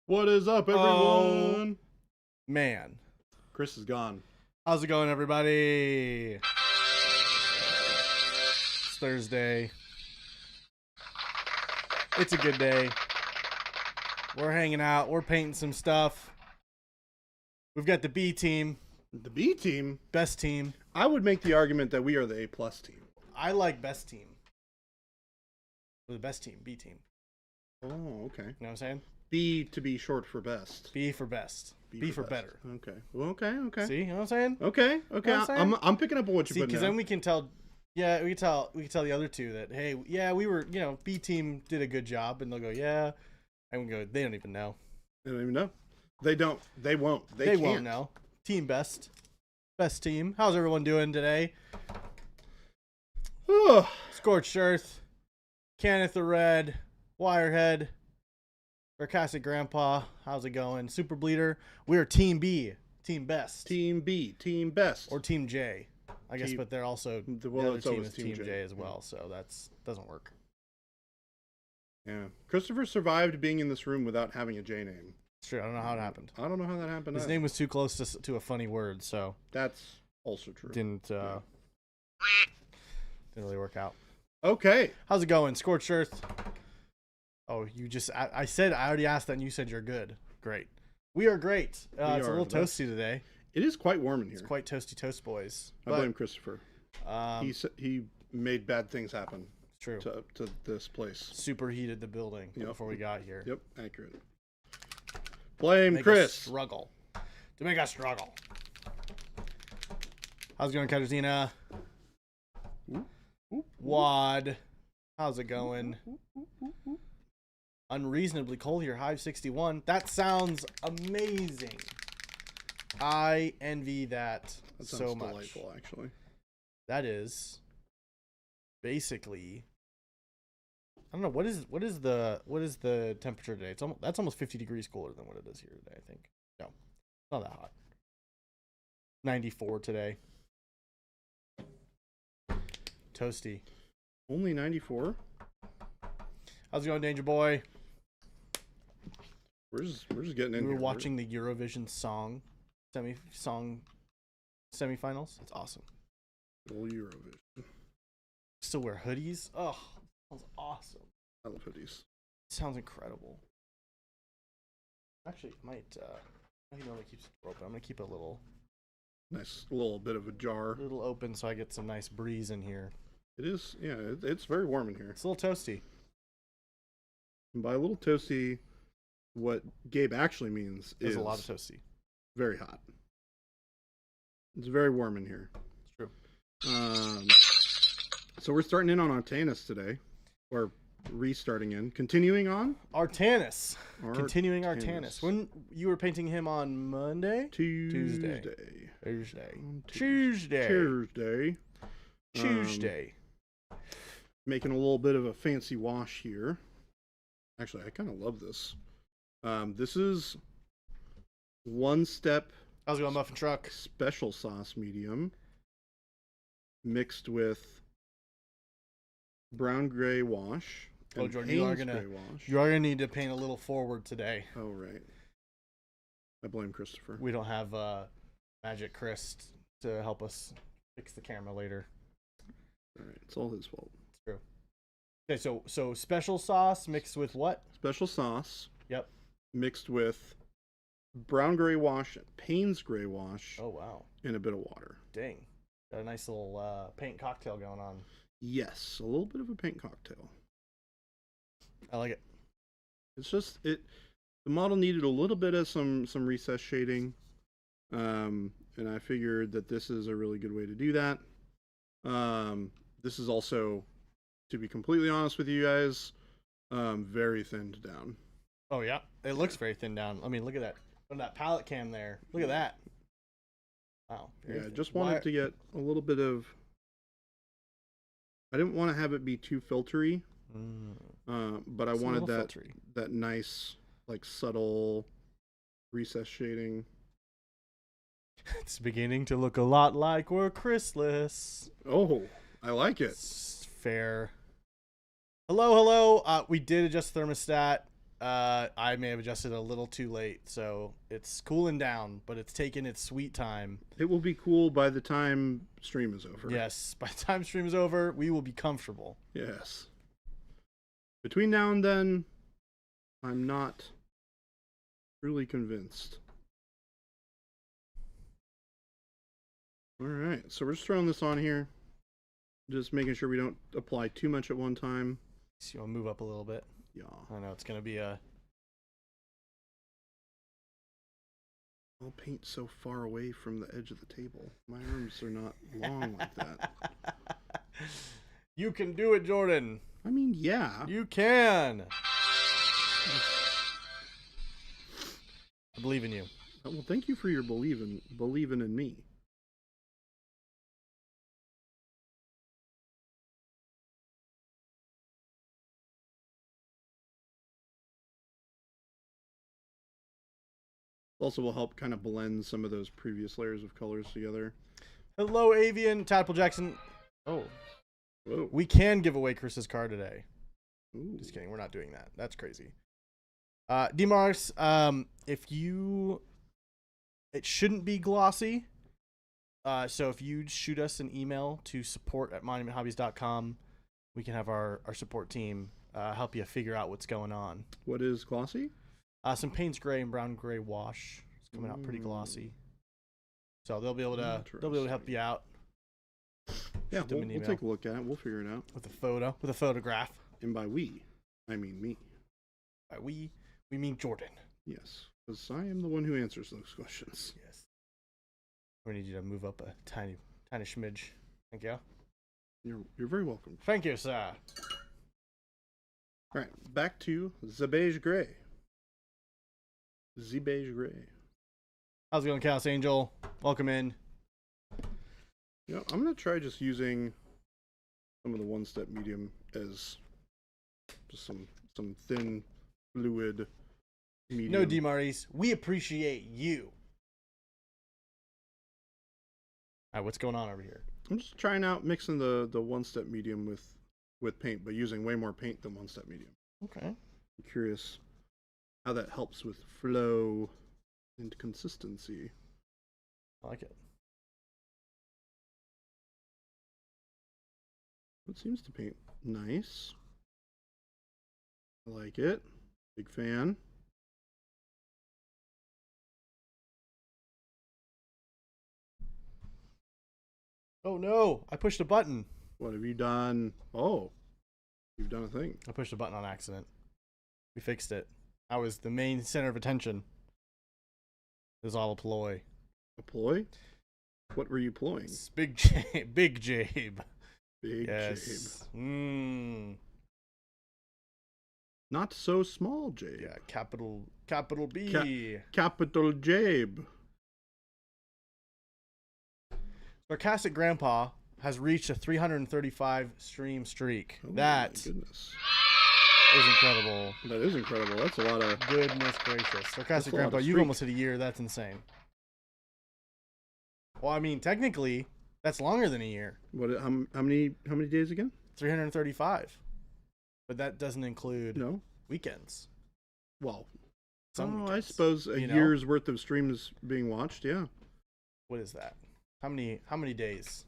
What is up, everyone? Man. Chris is gone. How's it going, everybody? It's Thursday. It's a good day. We're hanging out. We're painting some stuff. We've got the B team. The B team? Best team. I would make the argument that we are the A+ team. I like best team. We're the best team. B team. Oh, okay. You know what I'm saying? B to be short for best. B for best. B for best. better. Okay. Well, okay. See? You know what I'm saying? Okay. You know what I'm picking up on what you're putting because down. then we can tell. Yeah, we can tell the other two that, hey, yeah, we were, B team did a good job, and they'll go, yeah, and we go, they don't even know. They don't even know. They don't. They won't. They won't know. Team best team. How's everyone doing today? Scorched Earth, Kenneth the Red, Wirehead, Sarcastic Grandpa. How's it going? Super Bleeder. We're Team B, Team Best. Team B, Team Best. Or Team J. I guess, but they're also the other team is Team J as well, so that's doesn't work. Yeah, Christopher survived being in this room without having a J name. It's true. I don't know how it happened. I don't know how that happened. His name was too close to a funny word, so that's also true. Didn't really work out. Okay, how's it going, Scorched Earth? Oh, you just I already asked that, and you said you're good. Great. We are great. It's a little toasty today. It is quite warm in here. It's quite toasty toast, boys. I blame Christopher. He made bad things happen. True. To this place. Superheated the building before we got here. Yep, accurate. Blame Chris. To make us struggle. How's it going, Katarzyna? Wad. How's it going? Unreasonably cold here. High 61. That sounds amazing. I envy that so much. Delightful, actually. That is basically, I don't know, what is the temperature today? That's almost 50 degrees cooler than what it is here today, I think. No, not that hot. 94 today. Toasty. Only 94? How's it going, Danger Boy? We're just getting in here. We were watching the Eurovision semifinals. That's awesome. Full Eurovision. Still wear hoodies. Oh, sounds awesome. I love hoodies. Sounds incredible. Actually, I might. I know it keeps it open. I'm gonna keep it a little bit of a jar. A little open so I get some nice breeze in here. It is. Yeah, it's very warm in here. It's a little toasty. And by a little toasty, what Gabe actually means is a lot of toasty. Very hot. It's very warm in here. It's true. So we're starting in on Artanis today, or restarting in, continuing on Artanis. Continuing Artanis. When you were painting him on Monday, Tuesday. Making a little bit of a fancy wash here. Actually, I kind of love this. This is OneStep. How's it going, Muffin Truck? Special sauce medium mixed with brown gray wash. Oh, Jordan, you are gonna need to paint a little forward today. Oh, right. I blame Christopher. We don't have Magic Chris to help us fix the camera later. All right, it's all his fault. It's true. Okay, so special sauce mixed with what? Special sauce. Yep. Mixed with brown gray wash, Payne's gray wash. Oh, wow. And a bit of water. Dang. Got a nice little paint cocktail going on. Yes, a little bit of a paint cocktail. I like it. It's just the model needed a little bit of some recess shading. And I figured that this is a really good way to do that. This is also, to be completely honest with you guys, very thinned down. Oh yeah, it looks very thin down. I mean, look at that on that palette cam there. Look at that. Wow. Yeah, I just wanted to get a little bit of. I didn't want to have it be too filtery, but I wanted that nice, like, subtle recess shading. It's beginning to look a lot like we're Chrisless. Oh, I like it. It's fair. Hello. We did adjust the thermostat. I may have adjusted a little too late, so it's cooling down, but it's taking its sweet time. It will be cool by the time stream is over. Yes, by the time stream is over, we will be comfortable. Yes. Between now and then, I'm not really convinced. All right, so we're just throwing this on here. Just making sure we don't apply too much at one time. So you want to move up a little bit? Yeah. I know it's going to be a... I'll paint so far away from the edge of the table. My arms are not long like that. You can do it, Jordan. I mean, yeah. You can. I believe in you. Well, thank you for your believing in me. Also will help kind of blend some of those previous layers of colors together. Hello, Avian. Tadpole Jackson. Oh. Whoa. We can give away Chris's card today. Ooh. Just kidding. We're not doing that. That's crazy. DMars, if you... It shouldn't be glossy. So if you shoot us an email to support@monumenthobbies.com, we can have our support team help you figure out what's going on. What is glossy? Some Payne's Gray and Brown Gray wash. It's coming out pretty glossy. So they'll be able to help you out. Yeah, we'll take a look at it. We'll figure it out. With a photograph. And by we, I mean me. By we mean Jordan. Yes, because I am the one who answers those questions. Yes. We need you to move up a tiny smidge. Thank you. You're very welcome. Thank you, sir. All right, back to the beige gray. The beige gray. How's it going, Chaos Angel? Welcome in. You know, I'm gonna try just using some of the OneStep medium as just some thin fluid medium. No, DMaurice, we appreciate you. All right, what's going on over here? I'm just trying out mixing the OneStep medium with paint, but using way more paint than OneStep medium. Okay. I'm curious how that helps with flow and consistency. I like it. It seems to paint nice. I like it. Big fan. Oh no, I pushed a button. What have you done? Oh, you've done a thing. I pushed a button on accident. We fixed it. I was the main center of attention. It was all a ploy. A ploy? What were you ploying? It's Big Jabe. Big Jabe. Big Yes. Jabe. Not so small Jabe. Yeah, capital B. Capital Jabe. Sarcastic Grandpa has reached a 335 stream streak. Oh, that my goodness. is incredible. That is incredible. That's a lot of... Goodness gracious. Sarcastic a lot Grandpa, of you've streak. almost hit a year. That's insane. Well, I mean, technically, that's longer than a year. What? How many days again? 335. But that doesn't include No. weekends. Well, Some I weekends, suppose a you know? year's worth of streams being watched. Yeah. What is that? How many days?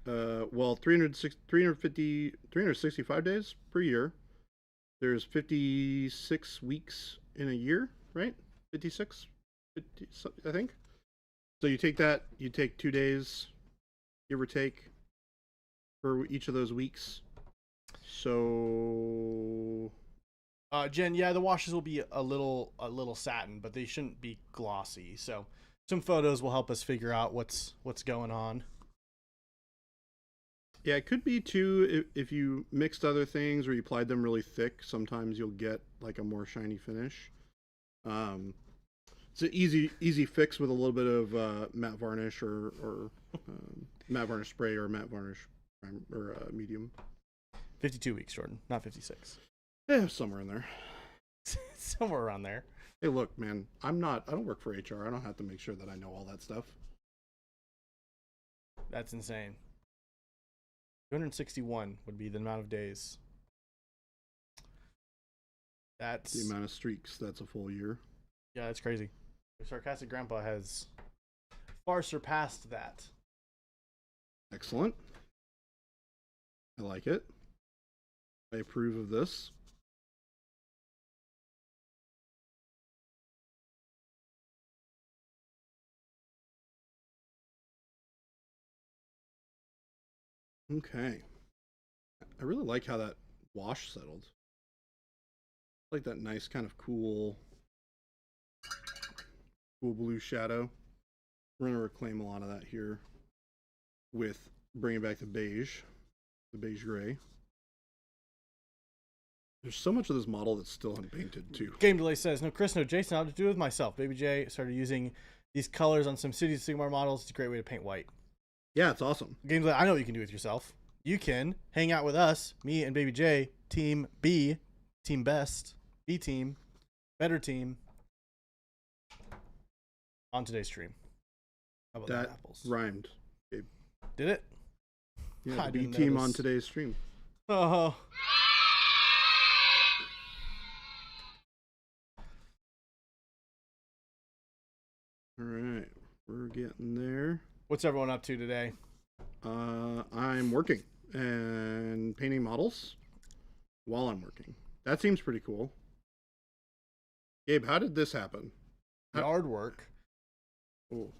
Well, 365 days per year. There's 56 weeks in a year, right? 56, 50, I think. So you take that, you take 2 days, give or take, for each of those weeks. So, Jen, yeah, the washes will be a little satin, but they shouldn't be glossy. So some photos will help us figure out what's going on. yeah, it could be too if you mixed other things or you applied them really thick. Sometimes you'll get like a more shiny finish. It's an easy fix with a little bit of matte varnish or matte varnish spray or matte varnish medium. 52 weeks, Jordan, not 56. Yeah, somewhere in there. Somewhere around there. Hey, look, man, I don't work for HR. I don't have to make sure that I know all that stuff. That's insane. 261 would be the amount of days. That's The amount of streaks, that's a full year. yeah, that's crazy. Sarcastic Grandpa has far surpassed that. Excellent. I like it. I approve of this. Okay. I really like how that wash settled. I like that nice kind of cool blue shadow. We're going to reclaim a lot of that here with bringing back the beige gray. There's so much of this model that's still unpainted too. Game Delay says, no Chris, no Jason, how to do it with myself. BabyJ started using these colors on some Cities of Sigmar models. It's a great way to paint white. Yeah, it's awesome. Game Delay, I know what you can do with yourself. You can hang out with us, me and BabyJ, Team B, Team Best, B Team, Better Team, on today's stream. How about That apples? rhymed. Gabe. Did it? Yeah, I the B didn't team notice. on today's stream. Oh. All right, we're getting there. What's everyone up to today? I'm working and painting models while I'm working. That seems pretty cool. Gabe, how did this happen? Yard work. Oh,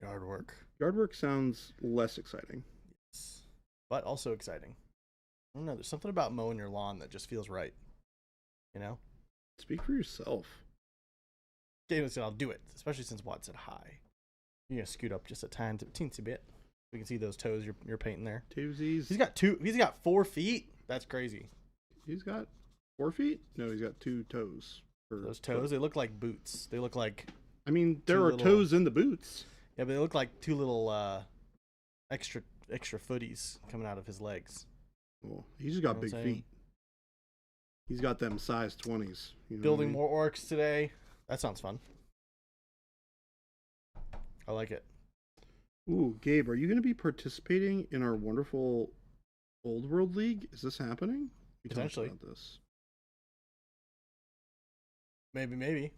Yard work. yard work sounds less exciting. Yes. But also exciting. I don't know. There's something about mowing your lawn that just feels right. You know? Speak for yourself. David said, I'll do it, especially since Watt said hi. You're going to scoot up just a teensy bit. We can see those toes you're painting there. Twosies. He's got 4 feet. That's crazy. He's got 4 feet? No, he's got 2 toes. Those toes, they look like boots. They look like... I mean, there are little... toes in the boots. Yeah, but they look like 2 little extra footies coming out of his legs. Well, he's just got big feet. He's got them size 20s. You know Building more orcs today. That sounds fun. I like it. Ooh, Gabe, are you going to be participating in our wonderful Old World League? Is this happening? We talked Potentially. about this. Maybe.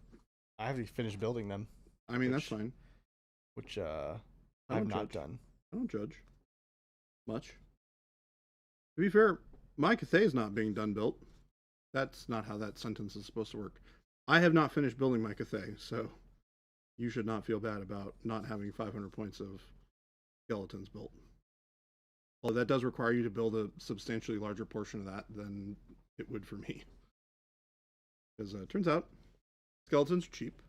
I have to finish building them. I mean, that's fine. Which I have not done. I don't judge much. To be fair, my Cathay is not being done built. That's not how that sentence is supposed to work. I have not finished building my Cathay, so you should not feel bad about not having 500 points of skeletons built. Well, that does require you to build a substantially larger portion of that than it would for me. Because it turns out skeletons are cheap.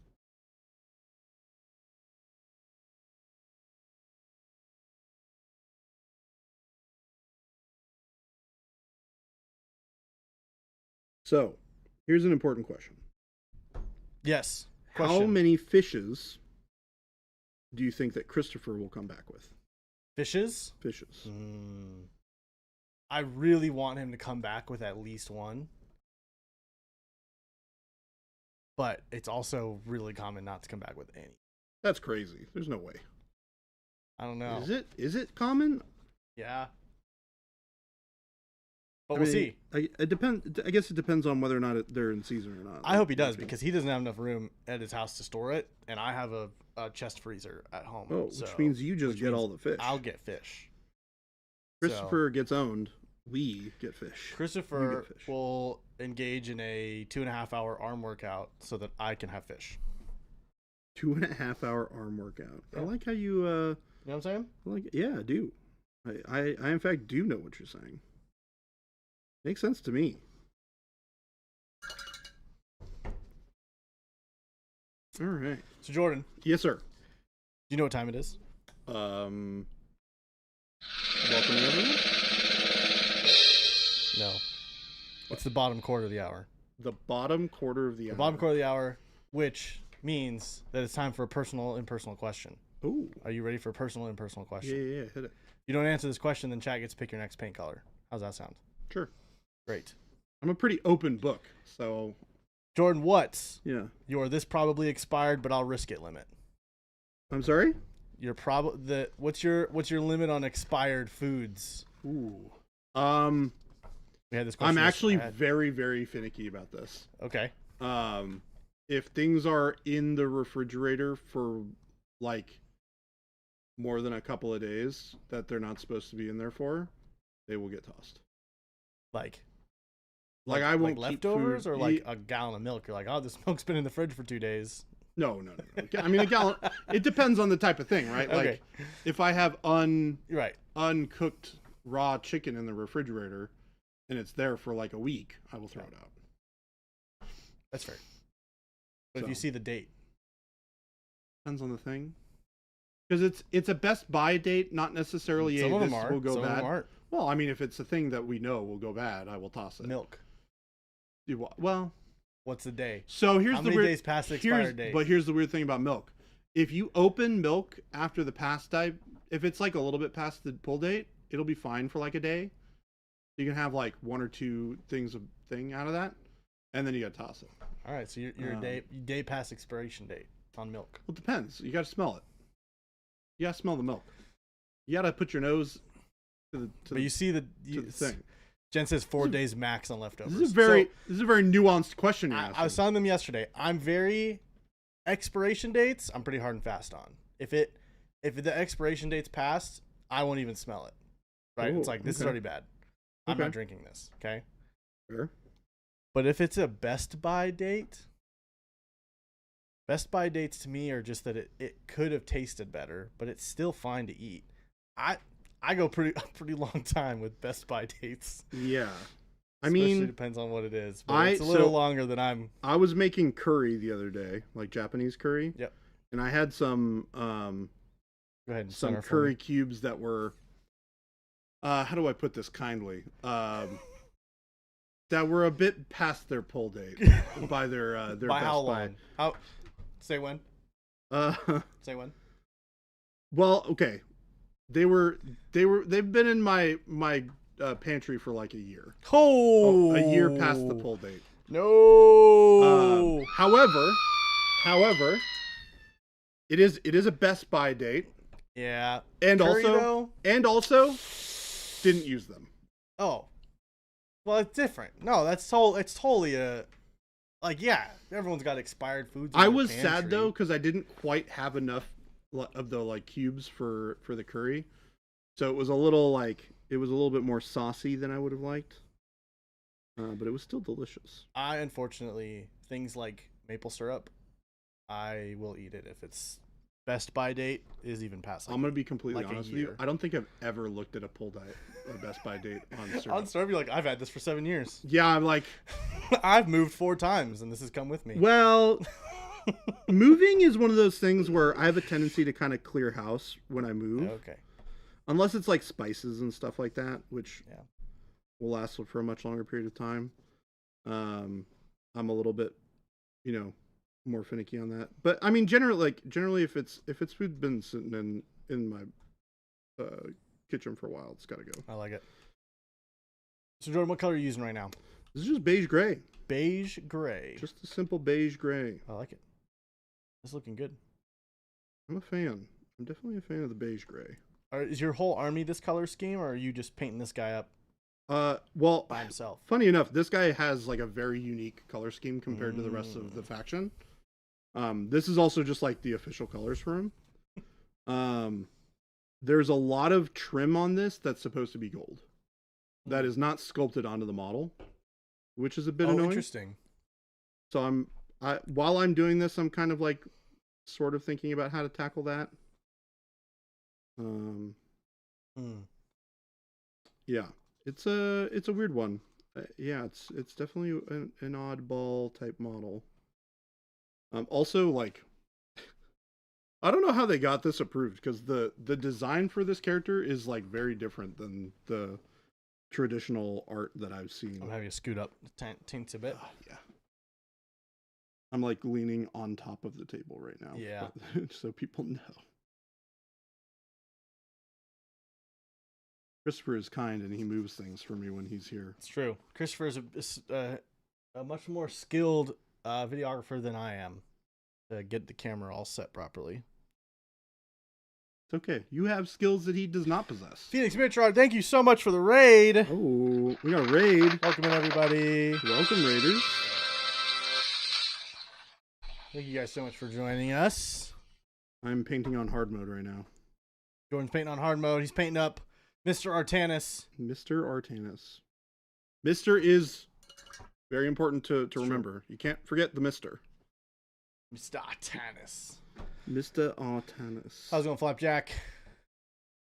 So, here's an important question. Yes. How many fishes do you think that Christopher will come back with? Fishes? Fishes. I really want him to come back with at least 1. But it's also really common not to come back with any. That's crazy. There's no way. I don't know. Is it common? Yeah. But we'll see. It depends. I guess it depends on whether or not they're in season or not. I hope he does, because he doesn't have enough room at his house to store it, and I have a chest freezer at home. Oh, which means you just get all the fish. I'll get fish. Christopher gets owned. We get fish. Christopher will engage in a 2.5-hour arm workout so that I can have fish. 2.5-hour arm workout. Yeah. I like how you. You know what I'm saying? Yeah, I do. I in fact do know what you're saying. Makes sense to me. All right. So Jordan. Yes, sir. Do you know what time it is? Welcome everyone. No. It's the bottom quarter of the hour. The bottom quarter of the hour. The bottom quarter of the hour, which means that it's time for a personal impersonal question. Ooh. Are you ready for a personal impersonal question? Yeah, hit it. You don't answer this question, then chat gets to pick your next paint color. How's that sound? Sure. Great. I'm a pretty open book, so. Jordan, what's your this probably expired, but I'll risk it limit? I'm sorry? What's your limit on expired foods? Ooh. We had this question. I'm actually yesterday. very, very finicky about this. Okay. If things are in the refrigerator for like more than a couple of days that they're not supposed to be in there for, they will get tossed. Like I won't like keep leftovers food, or like a gallon of milk. You're like, oh, this milk's been in the fridge for 2 days. No. I mean, a gallon. It depends on the type of thing, right? Okay. Like, if I have Right. uncooked raw chicken in the refrigerator, and it's there for like a week, I will throw it out. That's fair. But So, if you see the date, depends on the thing, because it's a best buy date, not necessarily some of them this are. will go Some bad. of them aren't. Well, I mean, if it's a thing that we know will go bad, I will toss it. Milk. Well, What's the day? so here's How the many weird. days past the expired date? But here's the weird thing about milk. If you open milk after the past date, if it's like a little bit past the pull date, it'll be fine for like a day. You can have like 1 or 2 things of thing out of that, and then you gotta toss it. All right, so you're day past expiration date on milk. Well, it depends. You gotta smell it. You gotta smell the milk. You gotta put your nose to But you see the thing. Jen says 4 days max on leftovers. This is a very nuanced question you're asking. I was telling them yesterday. I'm very expiration dates. I'm pretty hard and fast on. If the expiration date's passed, I won't even smell it. Right? Oh, it's like this is okay. already bad. I'm Okay. not drinking this. Okay. Fair. But if it's a best buy date, best buy dates to me are just that it could have tasted better, but it's still fine to eat. I go a pretty long time with best buy dates. Yeah. I Especially mean, depends on what it is. But it's a little longer than I'm. I was making curry the other day, like Japanese curry. Yep. And I had some Go ahead. And some center for curry me. cubes that were how do I put this kindly? That were a bit past their pull date by their By best how long? buy. How? Say when. Uh, Say when. well, okay. They've been in my pantry for like a year. Oh, A year past the pull date. No. However, it is a best buy date, Yeah. and Curry, also though? didn't use them. Oh. Well, it's different. No, it's totally a. Like, yeah, everyone's got expired foods. In I their was pantry. sad though because I didn't quite have enough of the like cubes for the curry, so it was a little bit more saucy than I would have liked, but it was still delicious. I unfortunately things like maple syrup, I will eat it if it's best buy date is even past. Like, I'm gonna be completely like a honest with you. year. I don't think I've ever looked at a pull diet, a best buy date on syrup. on syrup, you're like, I've had this for 7 years. Yeah, I'm like, I've moved 4 times, and this has come with me. well, moving is one of those things where I have a tendency to kind of clear house when I move. Okay. Unless it's like spices and stuff like that, which Yeah. will last for a much longer period of time. I'm a little bit, more finicky on that. But I mean, generally, if it's food been sitting in my kitchen for a while, it's got to go. I like it. So Jordan, what color are you using right now? This is just beige gray. Beige gray. Just a simple beige gray. I like it. It's looking good. I'm a fan. I'm definitely a fan of the beige gray. Is your whole army this color scheme, or are you just painting this guy up Well, by himself? funny enough, this guy has like a very unique color scheme compared to the rest of the faction. This is also just like the official colors for him. There's a lot of trim on this that's supposed to be gold. That is not sculpted onto the model, which is a bit annoying. Interesting. So while I'm doing this, I'm kind of like sort of thinking about how to tackle that. Yeah, it's a weird one. Yeah, it's definitely an oddball type model. Also, like, I don't know how they got this approved because the design for this character is like very different than the traditional art that I've seen. I'm having you scoot up tints a bit. Yeah. I'm like leaning on top of the table right now. Yeah. So people know. Christopher is kind and he moves things for me when he's here. It's true. Christopher is a much more skilled videographer than I am to get the camera all set properly. It's okay. You have skills that he does not possess. Phoenix Mitchard, thank you so much for the raid. Oh, we got a raid. Welcome in, everybody. Welcome, raiders. Thank you guys so much for joining us. I'm painting on hard mode right now. Jordan's painting on hard mode. He's painting up Mr. Artanis. Mr. Artanis. Mr. is very important to remember. You can't forget the Mr. Mr. Artanis. Mr. Artanis. How's it going, Flapjack?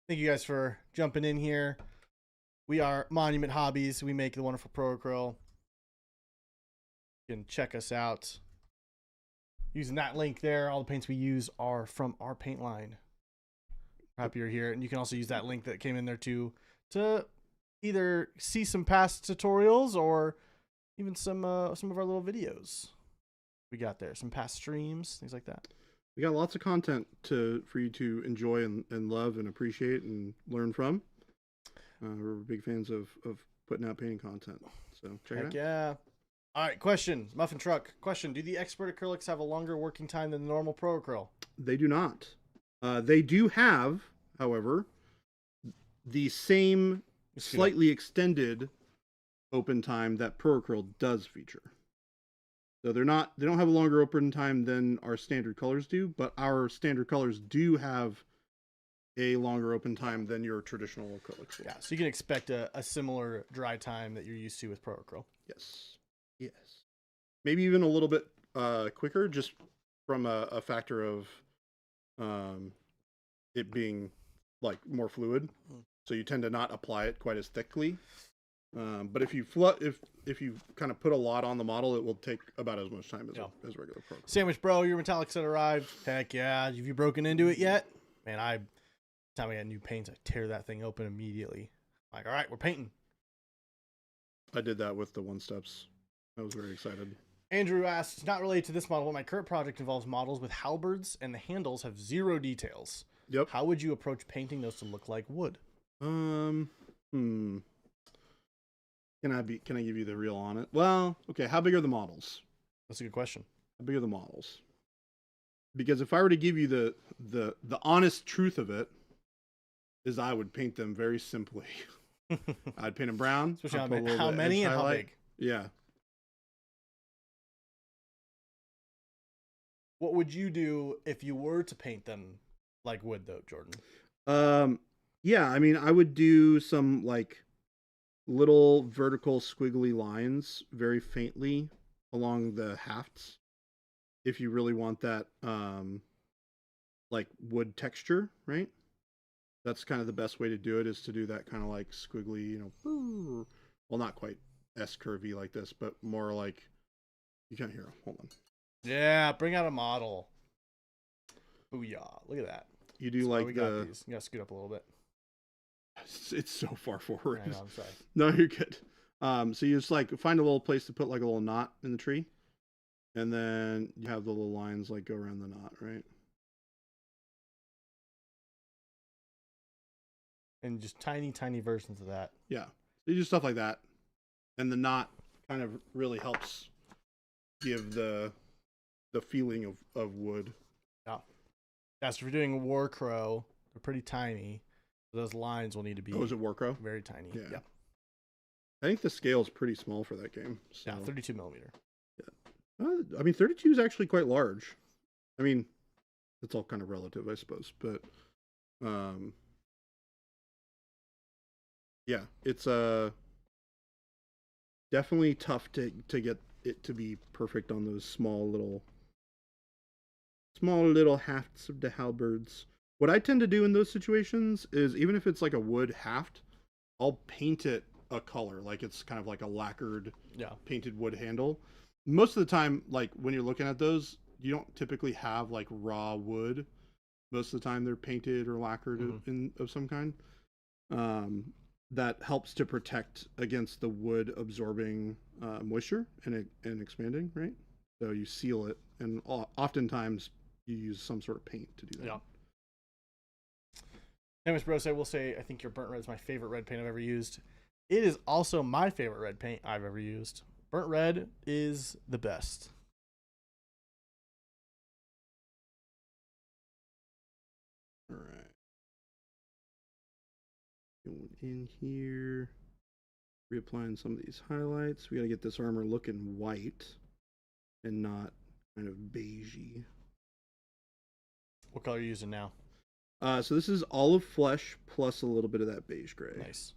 Thank you guys for jumping in here. We are Monument Hobbies. We make the wonderful Pro Acryl. You can check us out using that link there. All the paints we use are from our paint line. Happy you're here. And you can also use that link that came in there too to either see some past tutorials or even some of our little videos we got there. Some past streams, things like that. We got lots of content for you to enjoy and love and appreciate and learn from. We're big fans of putting out painting content. So check it out. Yeah. All right, question. Muffin Truck. Question. Do the expert acrylics have a longer working time than the normal Pro Acryl? They do not. They do have, however, the same slightly extended open time that Pro Acryl does feature. So they don't have a longer open time than our standard colors do, but our standard colors do have a longer open time than your traditional acrylics will. Yeah, so you can expect a similar dry time that you're used to with Pro Acryl. Yes. Yes. Maybe even a little bit quicker, just from a factor of it being like more fluid. So you tend to not apply it quite as thickly. But if you kind of put a lot on the model, it will take about as much time as regular Pro. Sandwich Bro, your metallic set arrived. Heck yeah. Have you broken into it yet? Man, time I get new paints, I tear that thing open immediately. Like, all right, we're painting. I did that with the OneSteps. I was very excited. Andrew asks, not related to this model, but my current project involves models with halberds and the handles have 0 details. Yep. How would you approach painting those to look like wood? Can I give you the real on it? Well, okay, how big are the models? That's a good question. How big are the models? Because if I were to give you the honest truth of it, is I would paint them very simply. I'd paint them brown. Especially how many and how big? Yeah. What would you do if you were to paint them like wood, though, Jordan? Yeah, I mean, I would do some like little vertical squiggly lines very faintly along the hafts if you really want that like wood texture, right? That's kind of the best way to do it, is to do that kind of like squiggly, well, not quite S-curvy like this, but more like, you can't hear. Hold on. Yeah, bring out a model. Booyah. Look at that. You do. That's like you gotta scoot up a little bit. It's so far forward. I know, I'm sorry. No, you're good. So you just like find a little place to put like a little knot in the tree, and then you have the little lines like go around the knot, right? And just tiny versions of that. Yeah. So you do stuff like that, and the knot kind of really helps give the feeling of wood. Yeah. Yeah, so if you're doing War Crow, they're pretty tiny. Those lines will need to be is it War Crow? Very tiny. Yeah. I think the scale is pretty small for that game. So. Yeah, 32 millimeter. Yeah. I mean, 32 is actually quite large. I mean, it's all kind of relative, I suppose. But, yeah, it's definitely tough to get it to be perfect on those small little hafts of the halberds. What I tend to do in those situations is, even if it's like a wood haft, I'll paint it a color, like it's kind of like a lacquered, painted wood handle. Most of the time, like when you're looking at those, you don't typically have like raw wood. Most of the time, they're painted or lacquered of some kind. That helps to protect against the wood absorbing moisture and expanding, right? So you seal it, and oftentimes you use some sort of paint to do that. Yeah. Anyways, bros, I will say I think your burnt red is my favorite red paint I've ever used. It is also my favorite red paint I've ever used. Burnt red is the best. All right. Going in here, reapplying some of these highlights. We got to get this armor looking white and not kind of beigey. What color are you using now? So this is olive flesh plus a little bit of that beige gray. Nice.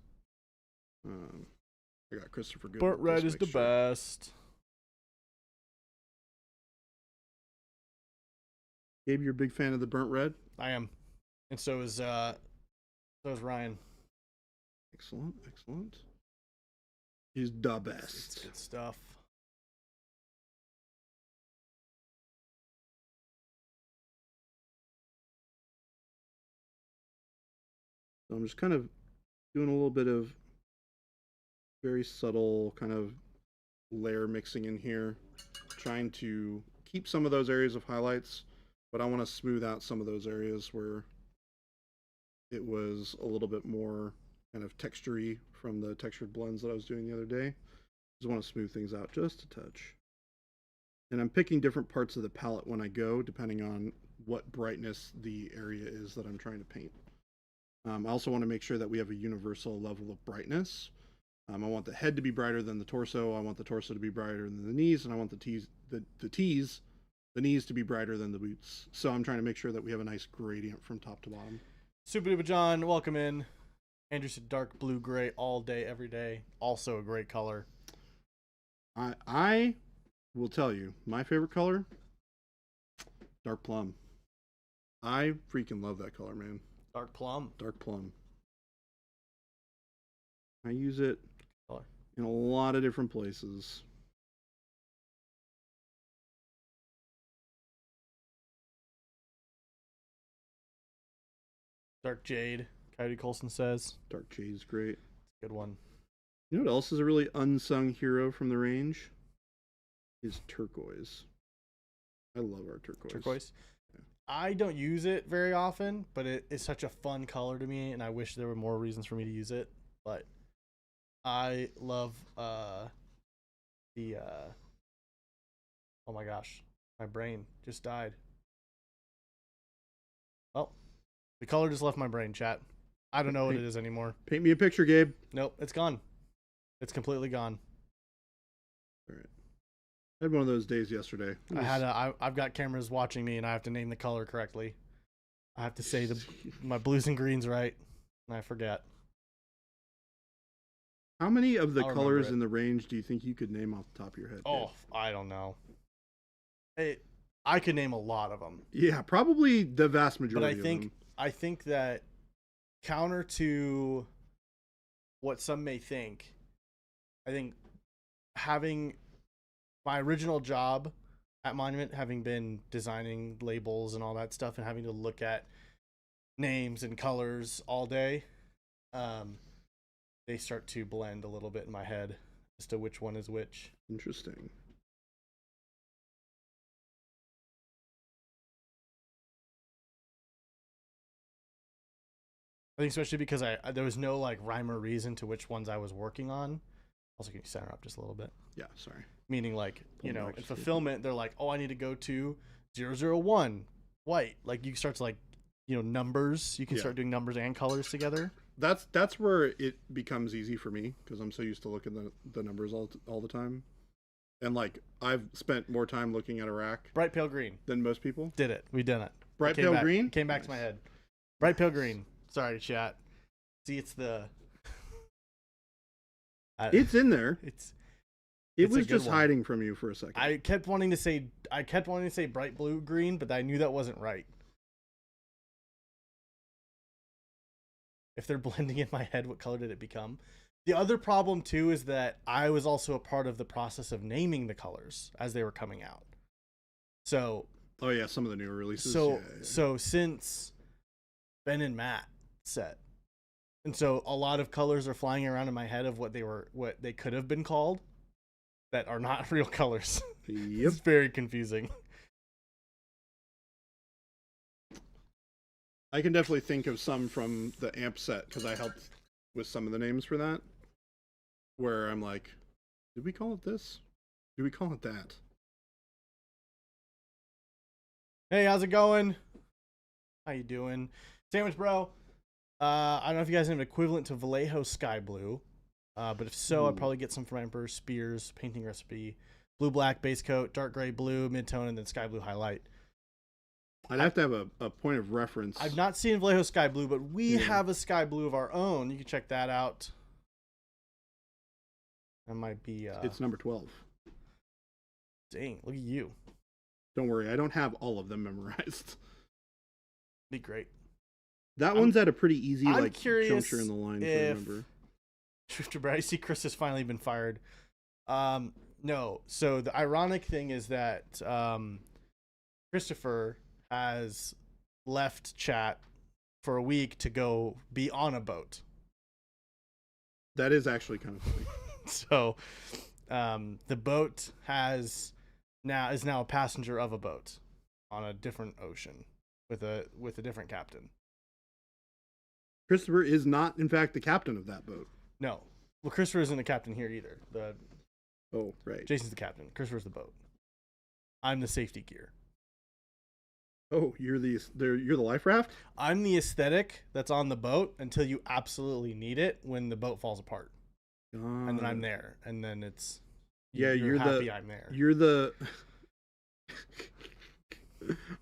I got Christopher Good. Burnt red is the best. Gabe, you're a big fan of the burnt red? I am. And so is Ryan. Excellent, excellent. He's the best. It's good stuff. So I'm just kind of doing a little bit of very subtle kind of layer mixing in here, trying to keep some of those areas of highlights, but I want to smooth out some of those areas where it was a little bit more kind of textury from the textured blends that I was doing the other day. Just want to smooth things out just a touch. And I'm picking different parts of the palette when I go, depending on what brightness the area is that I'm trying to paint. I also want to make sure that we have a universal level of brightness. I want the head to be brighter than the torso. I want the torso to be brighter than the knees, and I want the knees to be brighter than the boots. So I'm trying to make sure that we have a nice gradient from top to bottom. Super Duper John, welcome in. Andrew said dark blue gray all day, every day. Also a great color. I will tell you, my favorite color, dark plum. I freaking love that color, man. Dark plum. Dark plum. I use it in a lot of different places. Dark Jade, Coyote Colson says. Dark Jade's great. Good one. You know what else is a really unsung hero from the range? Is turquoise. I love our turquoise. Turquoise? Yeah. I don't use it very often, but it is such a fun color to me, and I wish there were more reasons for me to use it. But I love oh my gosh, my brain just died. Well, the color just left my brain, chat. I don't know what it is anymore. Paint me a picture, Gabe. Nope, it's gone. It's completely gone. All right. I had one of those days yesterday. I've got cameras watching me, and I have to name the color correctly. I have to say my blues and greens right, and I forget. How many of the colors in the range do you think you could name off the top of your head? Oh, Dave? I don't know. I could name a lot of them. Yeah, probably the vast majority of them. I think that counter to what some may think, I think having my original job at Monument, having been designing labels and all that stuff and having to look at names and colors all day, they start to blend a little bit in my head as to which one is which. Interesting. I think especially because there was no like rhyme or reason to which ones I was working on. Also, can you center up just a little bit? Yeah, sorry. Meaning like, you know, in fulfillment, they're like, oh, I need to go to 001 white. Like you start to like, you know, numbers. You can start doing numbers and colors together. That's where it becomes easy for me because I'm so used to looking at the numbers all the time. And like I've spent more time looking at a rack. Bright pale green. Than most people. Did it. We did it. Bright pale green? Came back to my head. Bright pale green. Sorry, chat. See, it's the... it's in there. It was just one. hiding from you for a second. I kept wanting to say bright blue green, but I knew that wasn't right. If they're blending in my head, what color did it become? The other problem too is that I was also a part of the process of naming the colors as they were coming out. So oh yeah, some of the newer releases. So since Ben and Matt set, and so a lot of colors are flying around in my head of what they could have been called that are not real colors. Yep. It's very confusing. I can definitely think of some from the AMP set because I helped with some of the names for that, where I'm like, did we call it this? Did we call it that? Hey, how's it going? How you doing? Sandwich bro. I don't know if you guys have an equivalent to Vallejo Sky Blue, but if so, I'd Ooh. probably get some from Emperor Spears painting recipe. Blue black base coat, dark gray blue mid-tone, and then sky blue highlight. I'd have to have a point of reference. I've not seen Vallejo Sky Blue, but we Yeah. have a Sky Blue of our own. You can check that out. That might be. It's number 12. Dang, look at you. Don't worry, I don't have all of them memorized. Be great. That one's at a pretty easy I'm like curious juncture in the line. If I remember. Drifter Brad, I see Chris has finally been fired. No. So the ironic thing is that Christopher has left chat for a week to go be on a boat. That is actually kind of funny. So the boat is now a passenger of a boat on a different ocean with a different captain. Christopher is not, in fact, the captain of that boat. No. Well, Christopher isn't the captain here either. Oh, right. Jason's the captain. Christopher's the boat. I'm the safety gear. Oh, you're the life raft? I'm the aesthetic that's on the boat until you absolutely need it when the boat falls apart. And then I'm there. And then it's you're happy I'm there. You're the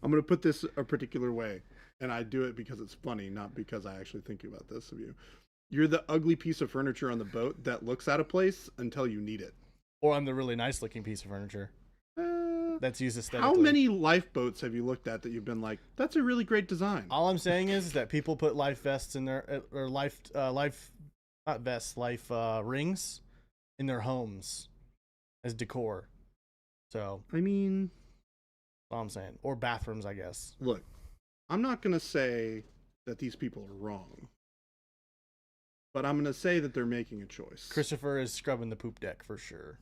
I'm gonna put this a particular way. And I do it because it's funny, not because I actually think about this of you. You're the ugly piece of furniture on the boat that looks out of place until you need it. Or I'm the really nice looking piece of furniture that's used aesthetically. How many lifeboats have you looked at that you've been like, that's a really great design? All I'm saying is that people put life vests in their life rings in their homes as decor. So I mean, that's all I'm saying. Or bathrooms, I guess. Look, I'm not gonna say that these people are wrong, but I'm gonna say that they're making a choice. Christopher is scrubbing the poop deck for sure.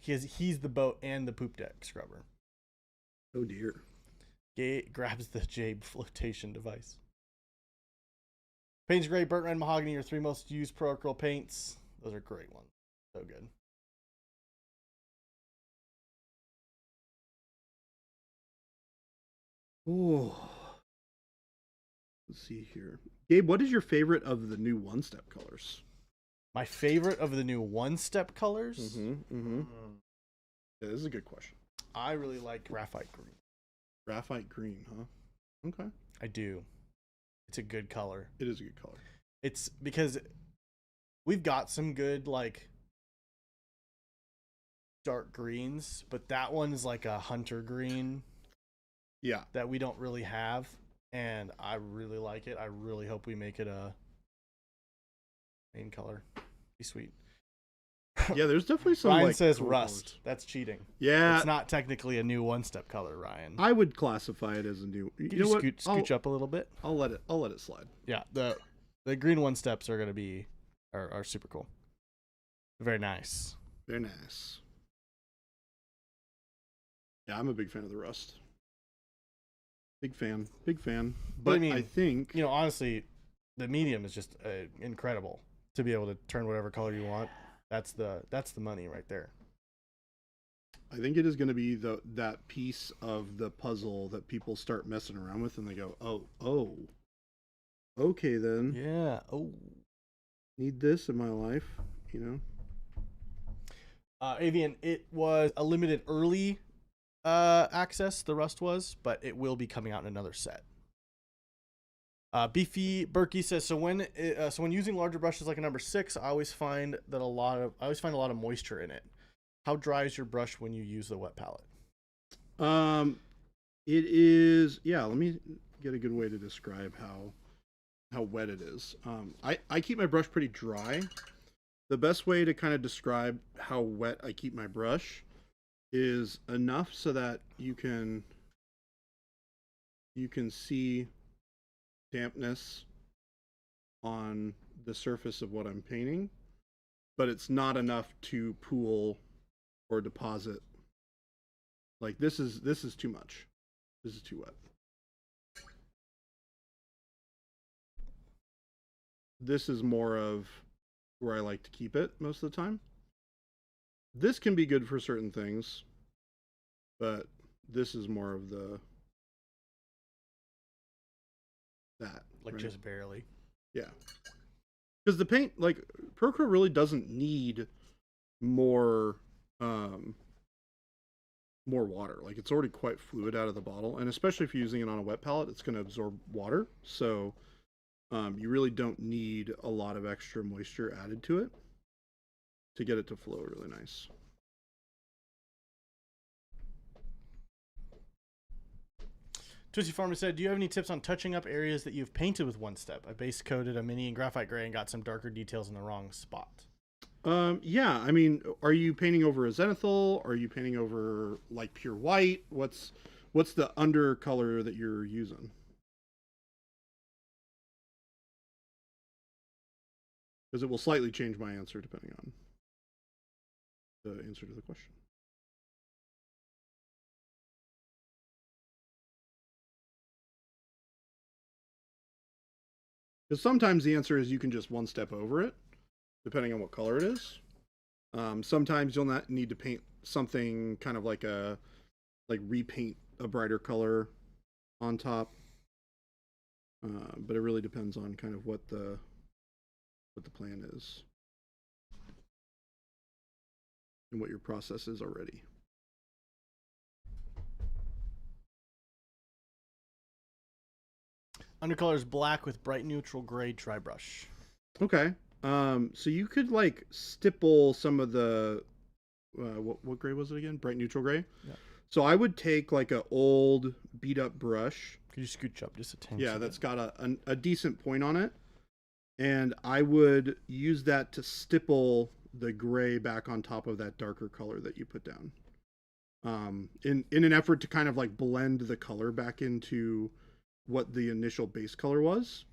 He's the boat and the poop deck scrubber. Oh dear. Grabs the Jabe flotation device. Payne's Gray, Burnt Red, Mahogany, your 3 most used pro acrylic paints. Those are great ones. So good. Oh. Let's see here. Gabe, what is your favorite of the new OneStep colors? My favorite of the new OneStep colors? Yeah, this is a good question. I really like graphite green. Graphite green, huh? Okay. I do. It's a good color. It is a good color. It's because we've got some good, like, dark greens, but that one's like a hunter green. Yeah. That we don't really have, and I really like it. I really hope we make it a main color. Be sweet. Yeah, there's definitely some. Ryan like, says cool rust. colors. That's cheating. Yeah. It's not technically a new OneStep color, Ryan. I would classify it as a new. Can You know what? scooch up a little bit? I'll let it slide. Yeah, the green OneSteps are gonna be are super cool. Very nice. Very nice. Yeah, I'm a big fan of the rust. Big fan. But I mean, I think honestly, the medium is just incredible to be able to turn whatever color you want. That's the money right there. I think it is going to be that piece of the puzzle that people start messing around with, and they go, oh, okay then. Yeah. Oh, Need this in my life, Avian. It was a limited early access. The Rust was, but it will be coming out in another set. Beefy Berkey says, so when using larger brushes like a number 6, I always find a lot of moisture in it. How dry is your brush when you use the wet palette? It is. Yeah, let me get a good way to describe how wet it is. I keep my brush pretty dry. The best way to kind of describe how wet I keep my brush is enough so that you can see dampness on the surface of what I'm painting, but it's not enough to pool or deposit. Like this is too much. This is too wet. This is more of where I like to keep it most of the time. This can be good for certain things, but this is more of the that. Like right? just barely. Yeah. Because the paint, like, Procure really doesn't need more more water. Like, it's already quite fluid out of the bottle, and especially if you're using it on a wet palette, it's going to absorb water. So you really don't need a lot of extra moisture added to it to get it to flow really nice. Twisty Farmer said, do you have any tips on touching up areas that you've painted with OneStep? I base coated a mini in graphite gray and got some darker details in the wrong spot. Yeah, I mean, are you painting over a zenithal? Are you painting over like pure white? What's the undercolor that you're using? Because it will slightly change my answer depending on the answer to the question. Because sometimes the answer is you can just one step over it, depending on what color it is. Sometimes you'll not need to paint something kind of like repaint a brighter color on top. But it really depends on kind of what the plan is and what your process is already. Undercolor is black with bright neutral gray dry brush. Okay. So you could like stipple some of the what gray was it again? Bright neutral gray. Yeah. So I would take like a old beat up brush. Could you scooch up just a tinge? Yeah, that's got a decent point on it, and I would use that to stipple the gray back on top of that darker color that you put down. In an effort to kind of like blend the color back into what the initial base color was,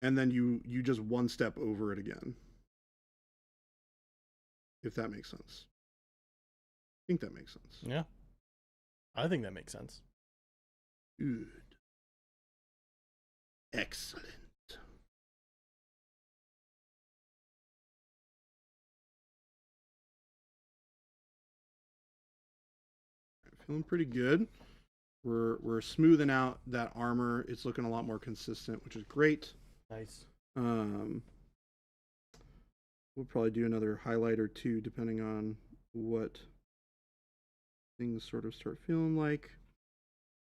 and then you just one step over it again. If that makes sense. I think that makes sense. Yeah. I think that makes sense. Good. Excellent. Feeling pretty good. We're smoothing out that armor. It's looking a lot more consistent, which is great. Nice. We'll probably do another highlight or two depending on what things sort of start feeling like.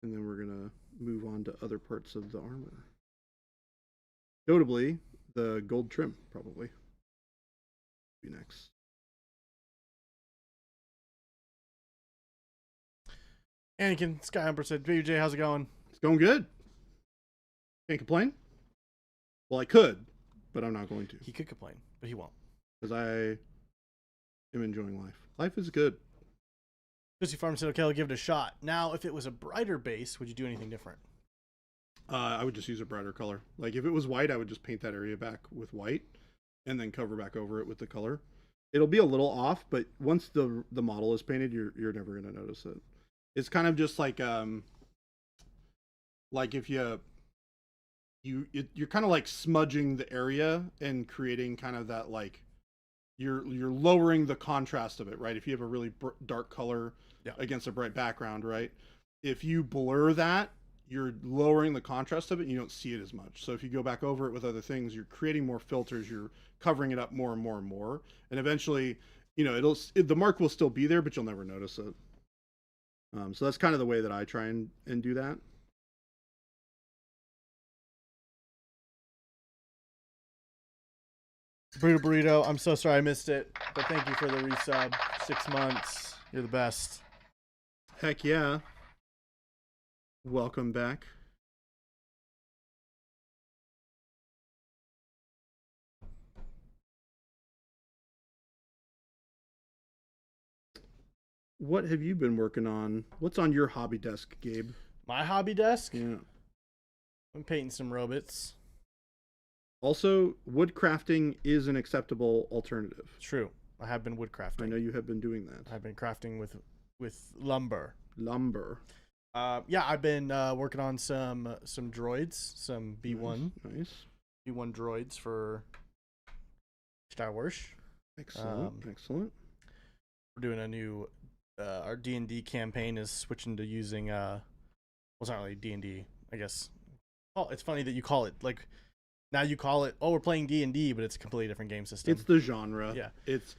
And then we're gonna move on to other parts of the armor. Notably, the gold trim probably be next. Anakin Skyhumper said, BabyJ, how's it going? It's going good. Can't complain. Well, I could, but I'm not going to. He could complain, but he won't. Because I am enjoying life. Life is good. Twisty Farmer said, okay, I'll give it a shot. Now, if it was a brighter base, would you do anything different? I would just use a brighter color. Like if it was white, I would just paint that area back with white and then cover back over it with the color. It'll be a little off, but once the model is painted, you're never going to notice it. It's kind of just like if you're kind of like smudging the area and creating kind of that like you're lowering the contrast of it, right? If you have a really dark color against a bright background, right? If you blur that, you're lowering the contrast of it and you don't see it as much. So if you go back over it with other things, you're creating more filters, you're covering it up more and more and more. And eventually, you know, the mark will still be there, but you'll never notice it. So that's kind of the way that I try and do that. Burrito, I'm so sorry I missed it, but thank you for the resub. 6 months. You're the best. Heck yeah. Welcome back. What have you been working on? What's on your hobby desk, Gabe? My hobby desk? Yeah. I'm painting some robots. Also, wood crafting is an acceptable alternative. True. I have been woodcrafting. I know you have been doing that. I've been crafting with lumber. Lumber. Yeah, I've been working on some droids, some B1. Nice. B1 droids for Star Wars. Excellent. Excellent. We're doing a new our D&D campaign is switching to using well, it's not really D&D, I guess. Oh, it's funny that you call it like now you call it. Oh, we're playing D&D, but it's a completely different game system. It's the genre. Yeah, it's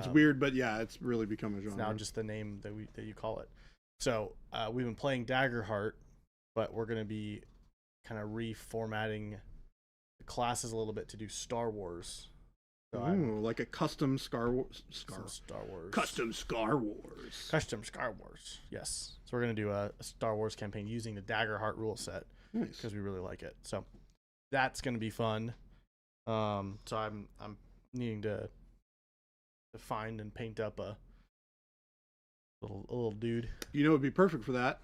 weird, but yeah, it's really become a genre. It's now just the name that you call it. So we've been playing Daggerheart, but we're gonna be kind of reformatting the classes a little bit to do Star Wars. So like a custom Star Wars. Custom Star Wars. Custom Star Wars. Yes. So we're gonna do a Star Wars campaign using the Daggerheart rule set because we really like it. So that's gonna be fun. So I'm needing to find and paint up a little dude. You know, it'd be perfect for that.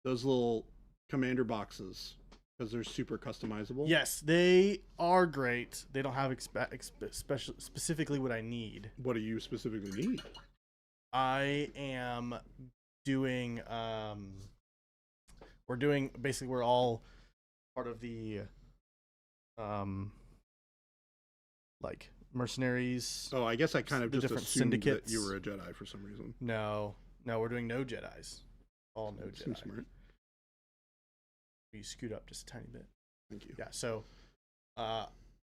Those little commander boxes, because they're super customizable. Yes, they are great. They don't have specifically what I need. What do you specifically need? I am doing. We're all part of the like mercenaries. Oh, I guess I kind of the just different assumed syndicates. that you were a Jedi for some reason. No, we're doing no Jedis. All no Jedi. Seems smart. You scoot up just a tiny bit. Thank you. Yeah, so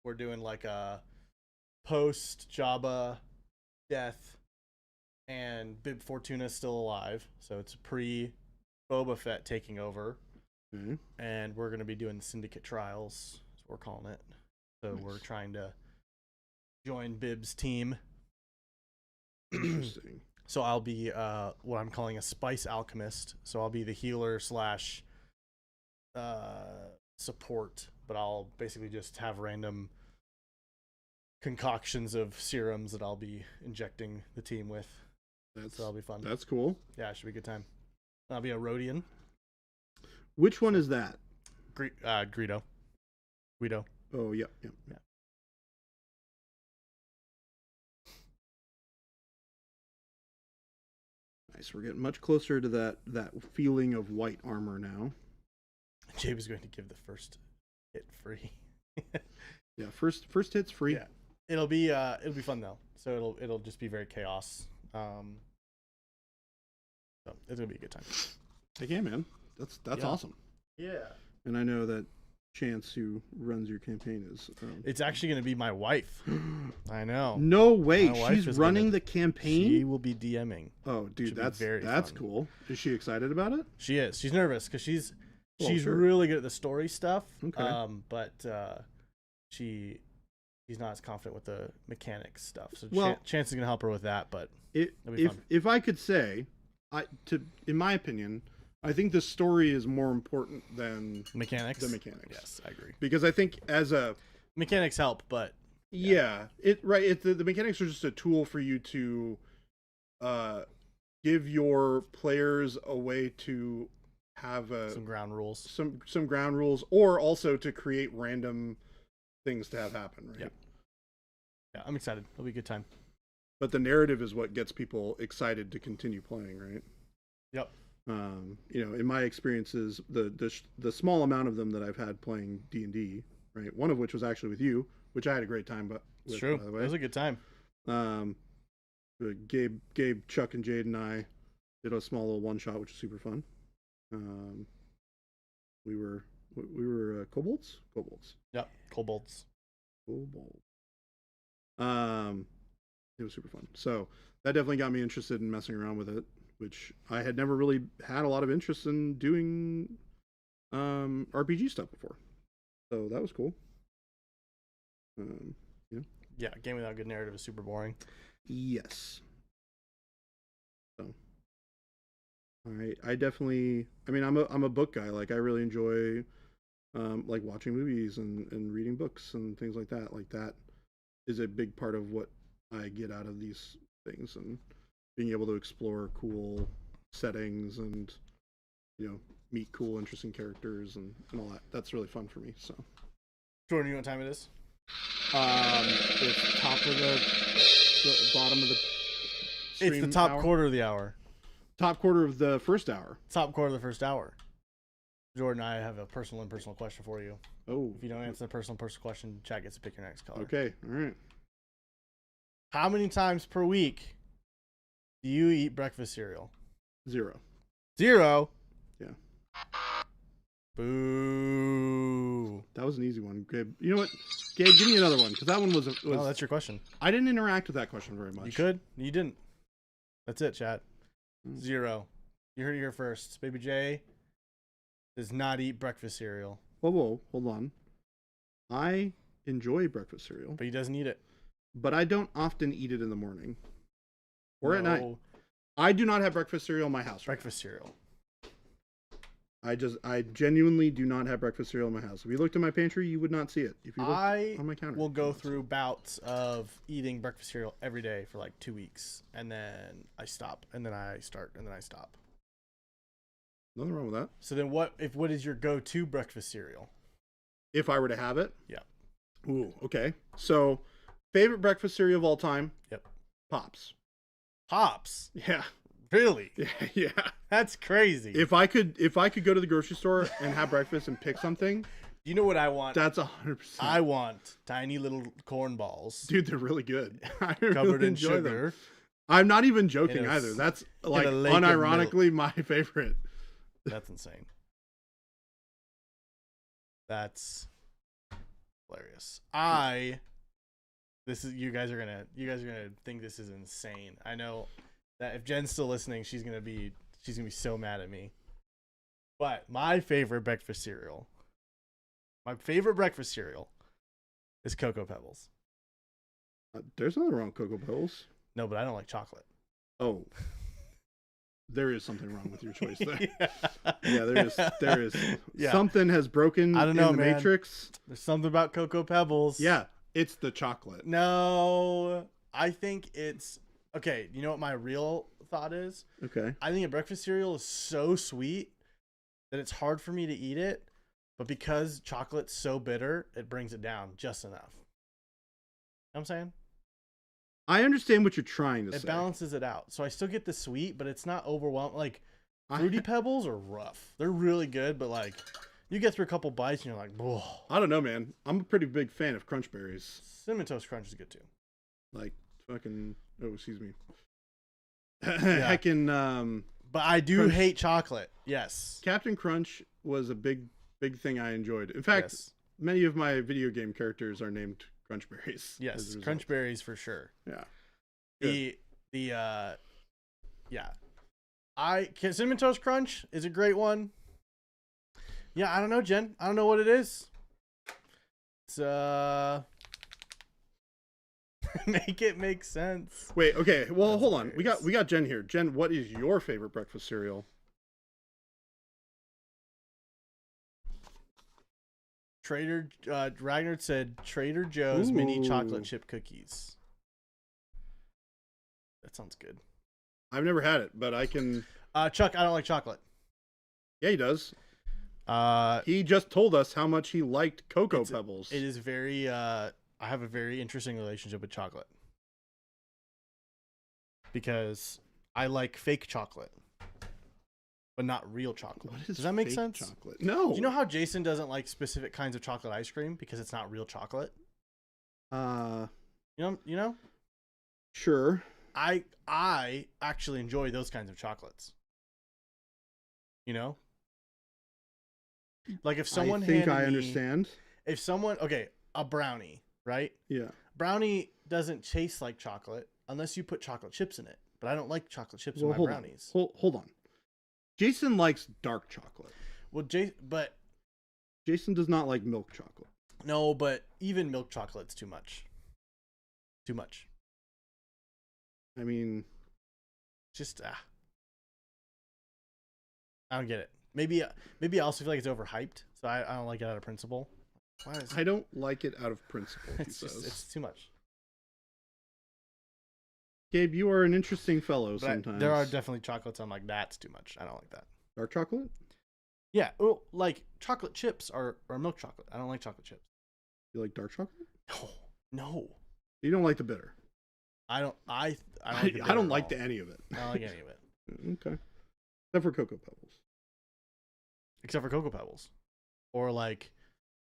we're doing like a post Jabba death, and Bib Fortuna's still alive, so it's pre Boba Fett taking over. Mm-hmm. And we're gonna be doing Syndicate trials, is what we're calling it. So Nice. we're trying to join Bib's team. Interesting. So I'll be what I'm calling a spice alchemist. So I'll be the healer / support, but I'll basically just have random concoctions of serums that I'll be injecting the team with. So that'll be fun. That's cool. Yeah, it should be a good time. I'll be a Rhodian. Which one is that? Guido. Oh, yep. Nice. We're getting much closer to that feeling of white armor now. Jabe is going to give the first hit free. Yeah, first hit's free. Yeah, it'll be fun though. So it'll just be very chaos. So it's gonna be a good time. Heck yeah, man. That's awesome. Yeah. And I know that Chance, who runs your campaign, is. It's actually gonna be my wife. I know. No way. My wife She's is running gonna- the campaign. She will be DMing. Oh, dude, Should be that's very fun. cool. Is she excited about it? She is. She's nervous because she's Sure. really good at the story stuff. Okay. But she's not as confident with the mechanics stuff. So Well- Chance is gonna help her with that. But it'll be fun. If I could say, in my opinion, I think the story is more important than mechanics. the mechanics. Yes, I agree. Because I think as a Mechanics help, but the mechanics are just a tool for you to give your players a way to have some ground rules. some ground rules, or also to create random things to have happen, right? Yeah, I'm excited. It'll be a good time. But the narrative is what gets people excited to continue playing, right? Yep. In my experiences, the small amount of them that I've had playing D&D, right? One of which was actually with you, which I had a great time. But It's true. By the way, It was a good time. Gabe, Chuck, and Jade and I did a small little one shot, which was super fun. We were kobolds. Yep. Kobolds. Kobold. It was super fun. So that definitely got me interested in messing around with it, which I had never really had a lot of interest in doing RPG stuff before. So that was cool. Yeah, a game without good narrative is super boring. Yes. So, all right. I'm a book guy. Like, I really enjoy like watching movies and reading books and things like that. Like, that is a big part of what I get out of these things, and being able to explore cool settings and meet cool, interesting characters and all that. That's really fun for me. So, Jordan, you know what time it is? It's top of the bottom of the. It's the top hour. quarter of the hour. Top quarter of the first hour. Top quarter of the first hour. Jordan, I have a personal question for you. Oh. If you don't answer the personal question, chat gets to pick your next color. Okay. All right. How many times per week do you eat breakfast cereal? 0. 0? Yeah. Boo. That was an easy one, Gabe. You know what, Gabe? Give me another one because that one was. Oh, that's your question. I didn't interact with that question very much. You could. You didn't. That's it, chat. 0. You heard it here first. BabyJ does not eat breakfast cereal. Whoa, hold on. I enjoy breakfast cereal, But he doesn't eat it. but I don't often eat it in the morning or at night. No. I do not have breakfast cereal in my house. Breakfast cereal. I genuinely do not have breakfast cereal in my house. If you looked in my pantry, you would not see it. If you looked on my counter, will go through bouts of eating breakfast cereal every day for like 2 weeks, and then I stop, and then I start, and then I stop. Nothing wrong with that. So then, what is your go-to breakfast cereal? If I were to have it, Yeah. Ooh, okay. So, favorite breakfast cereal of all time? Yep. Pops. Pops. Yeah. Really? Yeah. That's crazy. If I could go to the grocery store and have breakfast and pick something, you know what I want? that's 100%. I want tiny little corn balls. Dude, they're really good. I Covered really in enjoy sugar. them. I'm not even joking In a either. s- That's a like lake of unironically my favorite. That's insane. That's hilarious. You guys are gonna think this is insane. I know that if Jen's still listening, she's gonna be so mad at me. But my favorite breakfast cereal is Cocoa Pebbles. There's nothing wrong with Cocoa Pebbles. No, but I don't like chocolate. Oh. There is something wrong with your choice there. Yeah, there is. Yeah. Something has broken I don't know, in the man. Matrix. There's something about Cocoa Pebbles. Yeah, it's the chocolate. No, I think it's okay. You know what my real thought is? Okay. I think a breakfast cereal is so sweet that it's hard for me to eat it, but because chocolate's so bitter, it brings it down just enough. You know what I'm saying? I understand what you're trying to It say. balances it out. So I still get the sweet, but it's not overwhelming. Like, Fruity Pebbles are rough. They're really good, but like, you get through a couple bites and you're like, whoa. I don't know, man. I'm a pretty big fan of Crunch Berries. Cinnamon Toast Crunch is good too. Like, fucking, oh, excuse me. Yeah. Heckin', But I do Crunch. hate chocolate. Yes. Captain Crunch was a big thing I enjoyed. In fact, Yes. many of my video game characters are named Crunch Berries. as a Yes, result. Crunch Berries for sure. Yeah. Cinnamon Toast Crunch is a great one. Yeah, I don't know, Jen. I don't know what it is. It's make it make sense. Wait, okay. Well, That's hold on. hilarious. We got Jen here. Jen, what is your favorite breakfast cereal? Ragnar said Trader Joe's mini Ooh. chocolate chip cookies. That sounds good. I've never had it, but I can. Chuck, I don't like chocolate. Yeah, he does. Uh, He just told us how much he liked Cocoa Pebbles. It is very. I have a very interesting relationship with chocolate because I like fake chocolate, but not real chocolate. What is Does that make fake sense? Chocolate? No. Do you know how Jason doesn't like specific kinds of chocolate ice cream because it's not real chocolate? You know. Sure. I actually enjoy those kinds of chocolates. You know? Like if someone I think handed I me- understand. If someone a brownie, right? Yeah. Brownie doesn't taste like chocolate unless you put chocolate chips in it. But I don't like chocolate chips in Well, my hold brownies. on. Hold on. Jason likes dark chocolate. Well, but Jason does not like milk chocolate. no, but even milk chocolate's too much. Too much. I mean, Just I don't get it. Maybe I also feel like it's overhyped, so I don't like it out of principle. Why is I don't like it out of principle. He it's just says. it's too much. Gabe, you are an interesting fellow. But Sometimes there are definitely chocolates I'm like that's too much. I don't like that. dark chocolate. Yeah, well, like chocolate chips or milk chocolate. I don't like chocolate chips. You like dark chocolate? No. You don't like the bitter. I don't. I don't. Like I don't like any of it. I don't like any of it Okay. Except for Cocoa Pebbles. except for Cocoa Pebbles, or like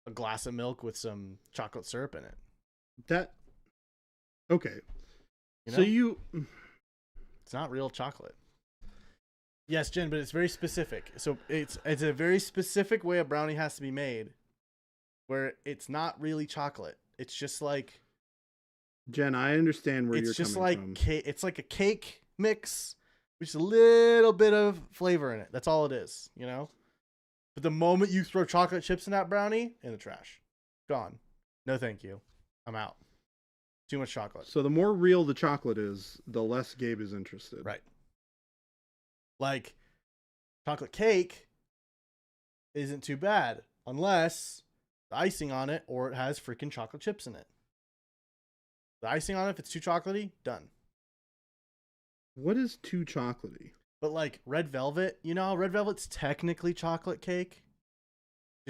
a glass of milk with some chocolate syrup in it. That. Okay. You know? So you. It's not real chocolate. Yes, Jen, but it's very specific. So it's a very specific way a brownie has to be made, where it's not really chocolate. It's just like Jen, I understand where you're it's just coming like from. it's like a cake mix with just a little bit of flavor in it. That's all it is, you know. But the moment you throw chocolate chips in that brownie, in the trash, gone. No, thank you. I'm out. Too much chocolate. So the more real the chocolate is, the less Gabe is interested. Right. Like chocolate cake isn't too bad unless the icing on it or it has freaking chocolate chips in it. The icing on it, if it's too chocolatey, done. What is too chocolatey? But like red velvet, you know how red velvet's technically chocolate cake?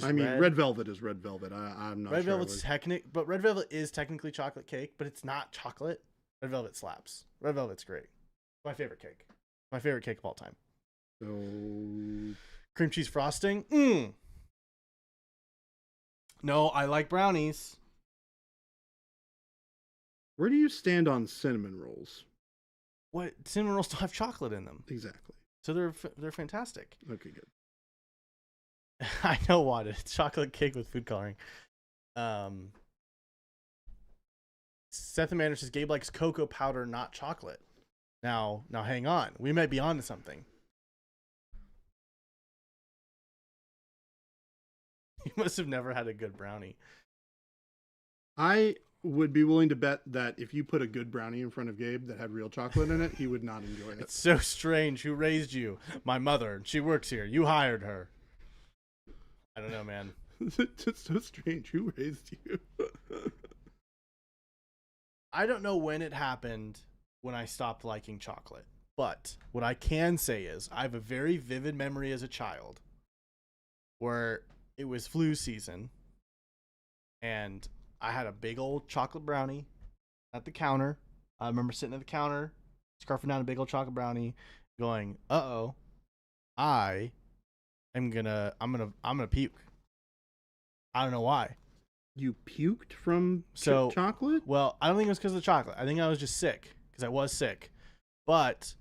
I mean, red velvet is red velvet. I'm not red sure. Velvet's but red velvet is technically chocolate cake, but it's not chocolate. Red velvet slaps. Red velvet's great. My favorite cake. My favorite cake of all time. So Cream cheese frosting. No, I like brownies. where do you stand on cinnamon rolls? What? Cinnamon rolls still have chocolate in them, Exactly. so they're fantastic. Okay, good. I know what it's chocolate cake with food coloring. Seth Amanda says Gabe likes cocoa powder, not chocolate. Now hang on. We might be onto something. You must have never had a good brownie. I would be willing to bet that if you put a good brownie in front of Gabe that had real chocolate in it, he would not enjoy it. It's so strange. Who raised you? My mother. She works here. You hired her. I don't know, man. It's so strange. Who raised you? I don't know when it happened when I stopped liking chocolate. But what I can say is I have a very vivid memory as a child where it was flu season and I had a big old chocolate brownie at the counter. I remember sitting at the counter, scarfing down a big old chocolate brownie, going, "Uh-oh, I'm gonna puke." I don't know why. You puked from chocolate? Well, I don't think it was because of the chocolate. I think I was just sick because I was sick. But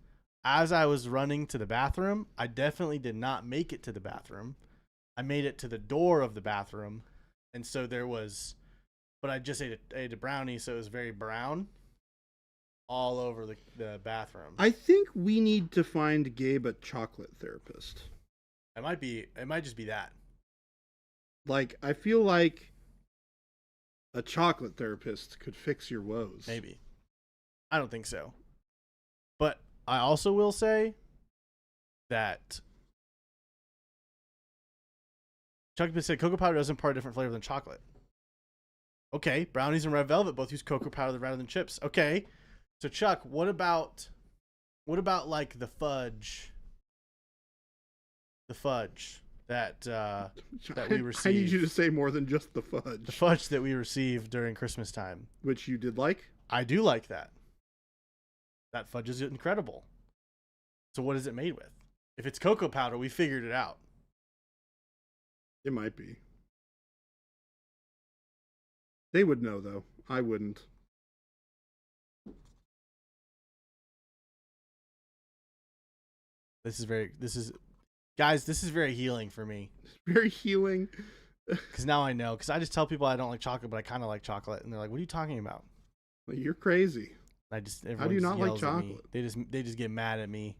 as I was running to the bathroom, I definitely did not make it to the bathroom. I made it to the door of the bathroom, and so there was. But I just ate a brownie, so it was very brown all over the bathroom. I think we need to find Gabe a chocolate therapist. It might just be that. Like, I feel like a chocolate therapist could fix your woes. Maybe. I don't think so. But I also will say that Chuck said cocoa powder doesn't impart a different flavor than chocolate. Okay, brownies and red velvet both use cocoa powder rather than chips. Okay, so Chuck, what about like the fudge? The fudge that we received. I need you to say more than just the fudge. The fudge that we received during Christmas time. Which you did like? I do like that. That fudge is incredible. So what is it made with? If it's cocoa powder, we figured it out. It might be. They would know, though. I wouldn't. This is very healing for me. It's very healing. Because now I know. Because I just tell people I don't like chocolate, but I kind of like chocolate, and they're like, "What are you talking about?" Well, you're crazy. How do you not like chocolate? They just get mad at me.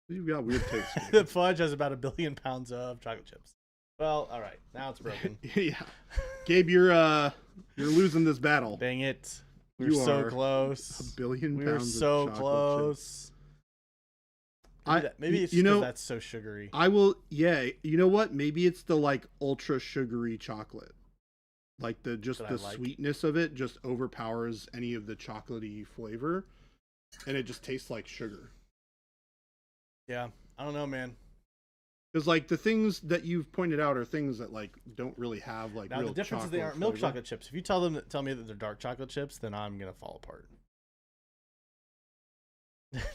You've got weird taste. The fudge has about 1 billion pounds of chocolate chips. Well, all right, now it's broken. Yeah, Gabe, you're losing this battle. Dang it! We were so close. 1 billion pounds. We were so close. Maybe it's because that's so sugary. I will. Yeah, you know what? Maybe it's the like ultra sugary chocolate. Like the sweetness of it just overpowers any of the chocolatey flavor, and it just tastes like sugar. Yeah, I don't know, man. Because like the things that you've pointed out are things that like don't really have like. Now real the difference is they aren't milk chocolate chips. If you tell me that they're dark chocolate chips, then I'm gonna fall apart.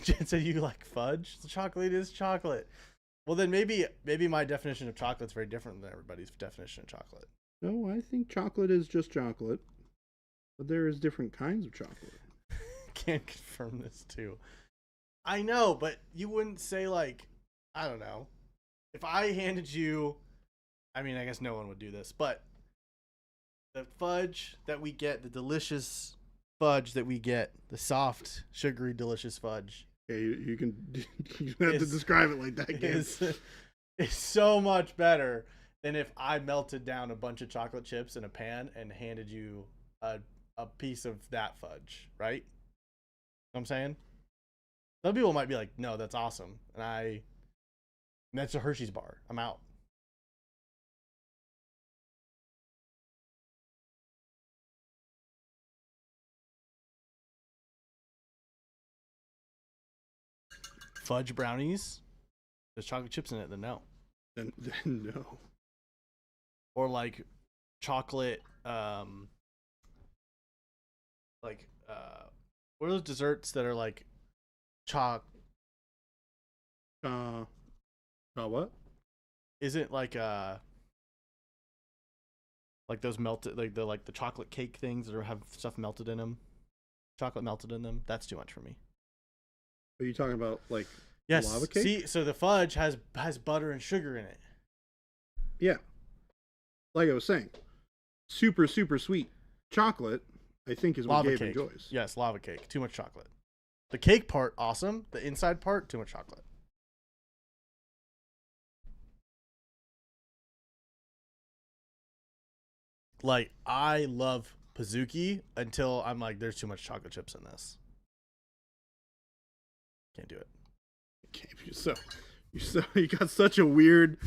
Jen said you like fudge. The chocolate is chocolate. Well, then maybe my definition of chocolate is very different than everybody's definition of chocolate. No, I think chocolate is just chocolate, but there is different kinds of chocolate. Can't confirm this too. I know, but you wouldn't say like, I don't know. If I handed you, I mean, I guess no one would do this, but the fudge that we get, the delicious fudge that we get, the soft, sugary, delicious fudge. Yeah, you can you have to describe it like that. Is so much better than if I melted down a bunch of chocolate chips in a pan and handed you a piece of that fudge, right? You know what I'm saying? Some people might be like, no, that's awesome. And that's a Hershey's bar. I'm out. Fudge brownies. There's chocolate chips in it, then no. Then no. Or like chocolate, what are those desserts that are like What? Isn't like those melted like the chocolate cake things that have stuff melted in them, chocolate melted in them? That's too much for me. Are you talking about like yes, lava cake? See, so the fudge has butter and sugar in it. Yeah, like I was saying, super sweet chocolate. I think is what Lava Gabe cake. enjoys. Yes, lava cake. Too much chocolate. The cake part, awesome. The inside part, too much chocolate. Like, I love Pizookie until I'm like, there's too much chocolate chips in this. Can't do it. Gabe, you got such a weird.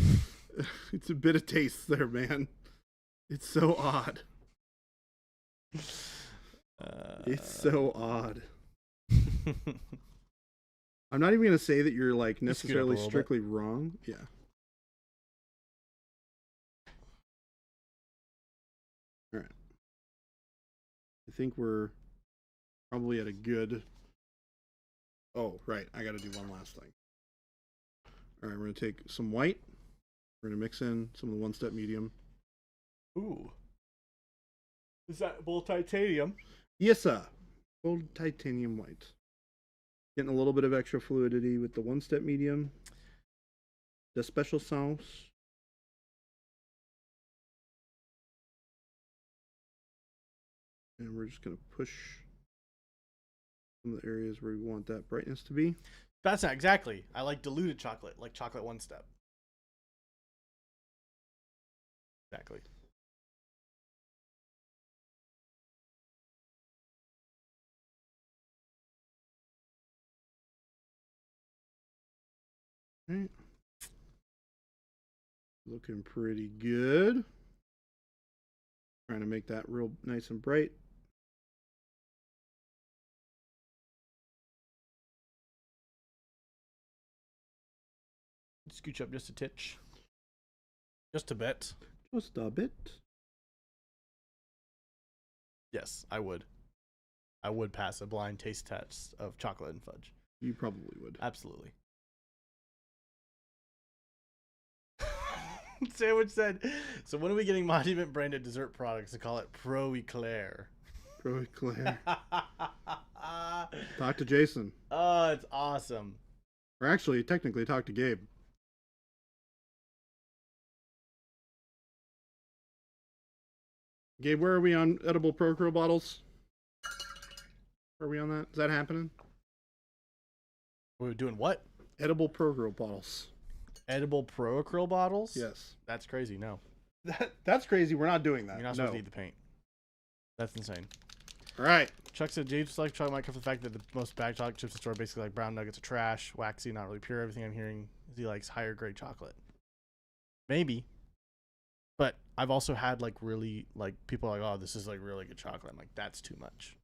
It's a bit of taste there, man. It's so odd. It's so odd. I'm not even gonna say that you're like necessarily strictly wrong. Yeah. All right. I think we're probably at a good. Oh, right. I got to do one last thing. All right, we're gonna take some white. We're gonna mix in some of the OneStep medium. Ooh. Is that bold titanium? Yes, sir. Gold titanium white. Getting a little bit of extra fluidity with the OneStep medium. The special sauce. And we're just going to push some of the areas where we want that brightness to be. That's not exactly. I like diluted chocolate, like chocolate OneStep. Exactly. Right. Looking pretty good. Trying to make that real nice and bright. Scooch up just a titch. Just a bit. Just a bit. Yes, I would. I would pass a blind taste test of chocolate and fudge. You probably would. Absolutely. Sandwich said, so when are we getting Monument branded dessert products to call it Pro Eclair? Pro Eclair. Talk to Jason. Oh, it's awesome. Or actually, technically, talk to Gabe. Gabe, where are we on edible Procro bottles? Are we on that? Is that happening? We're doing what? Edible Procro bottles. Edible Pro Acryl bottles? Yes. That's crazy. No. That's crazy. We're not doing that. You're not supposed to eat the paint. That's insane. All right. Chuck said Jabe's like chocolate might come from the fact that the most bagged chocolate chips in the store are basically like brown nuggets are trash, waxy, not really pure. Everything I'm hearing is he likes higher grade chocolate. Maybe. But I've also had like really like people are like, oh, this is like really good chocolate. I'm like, that's too much.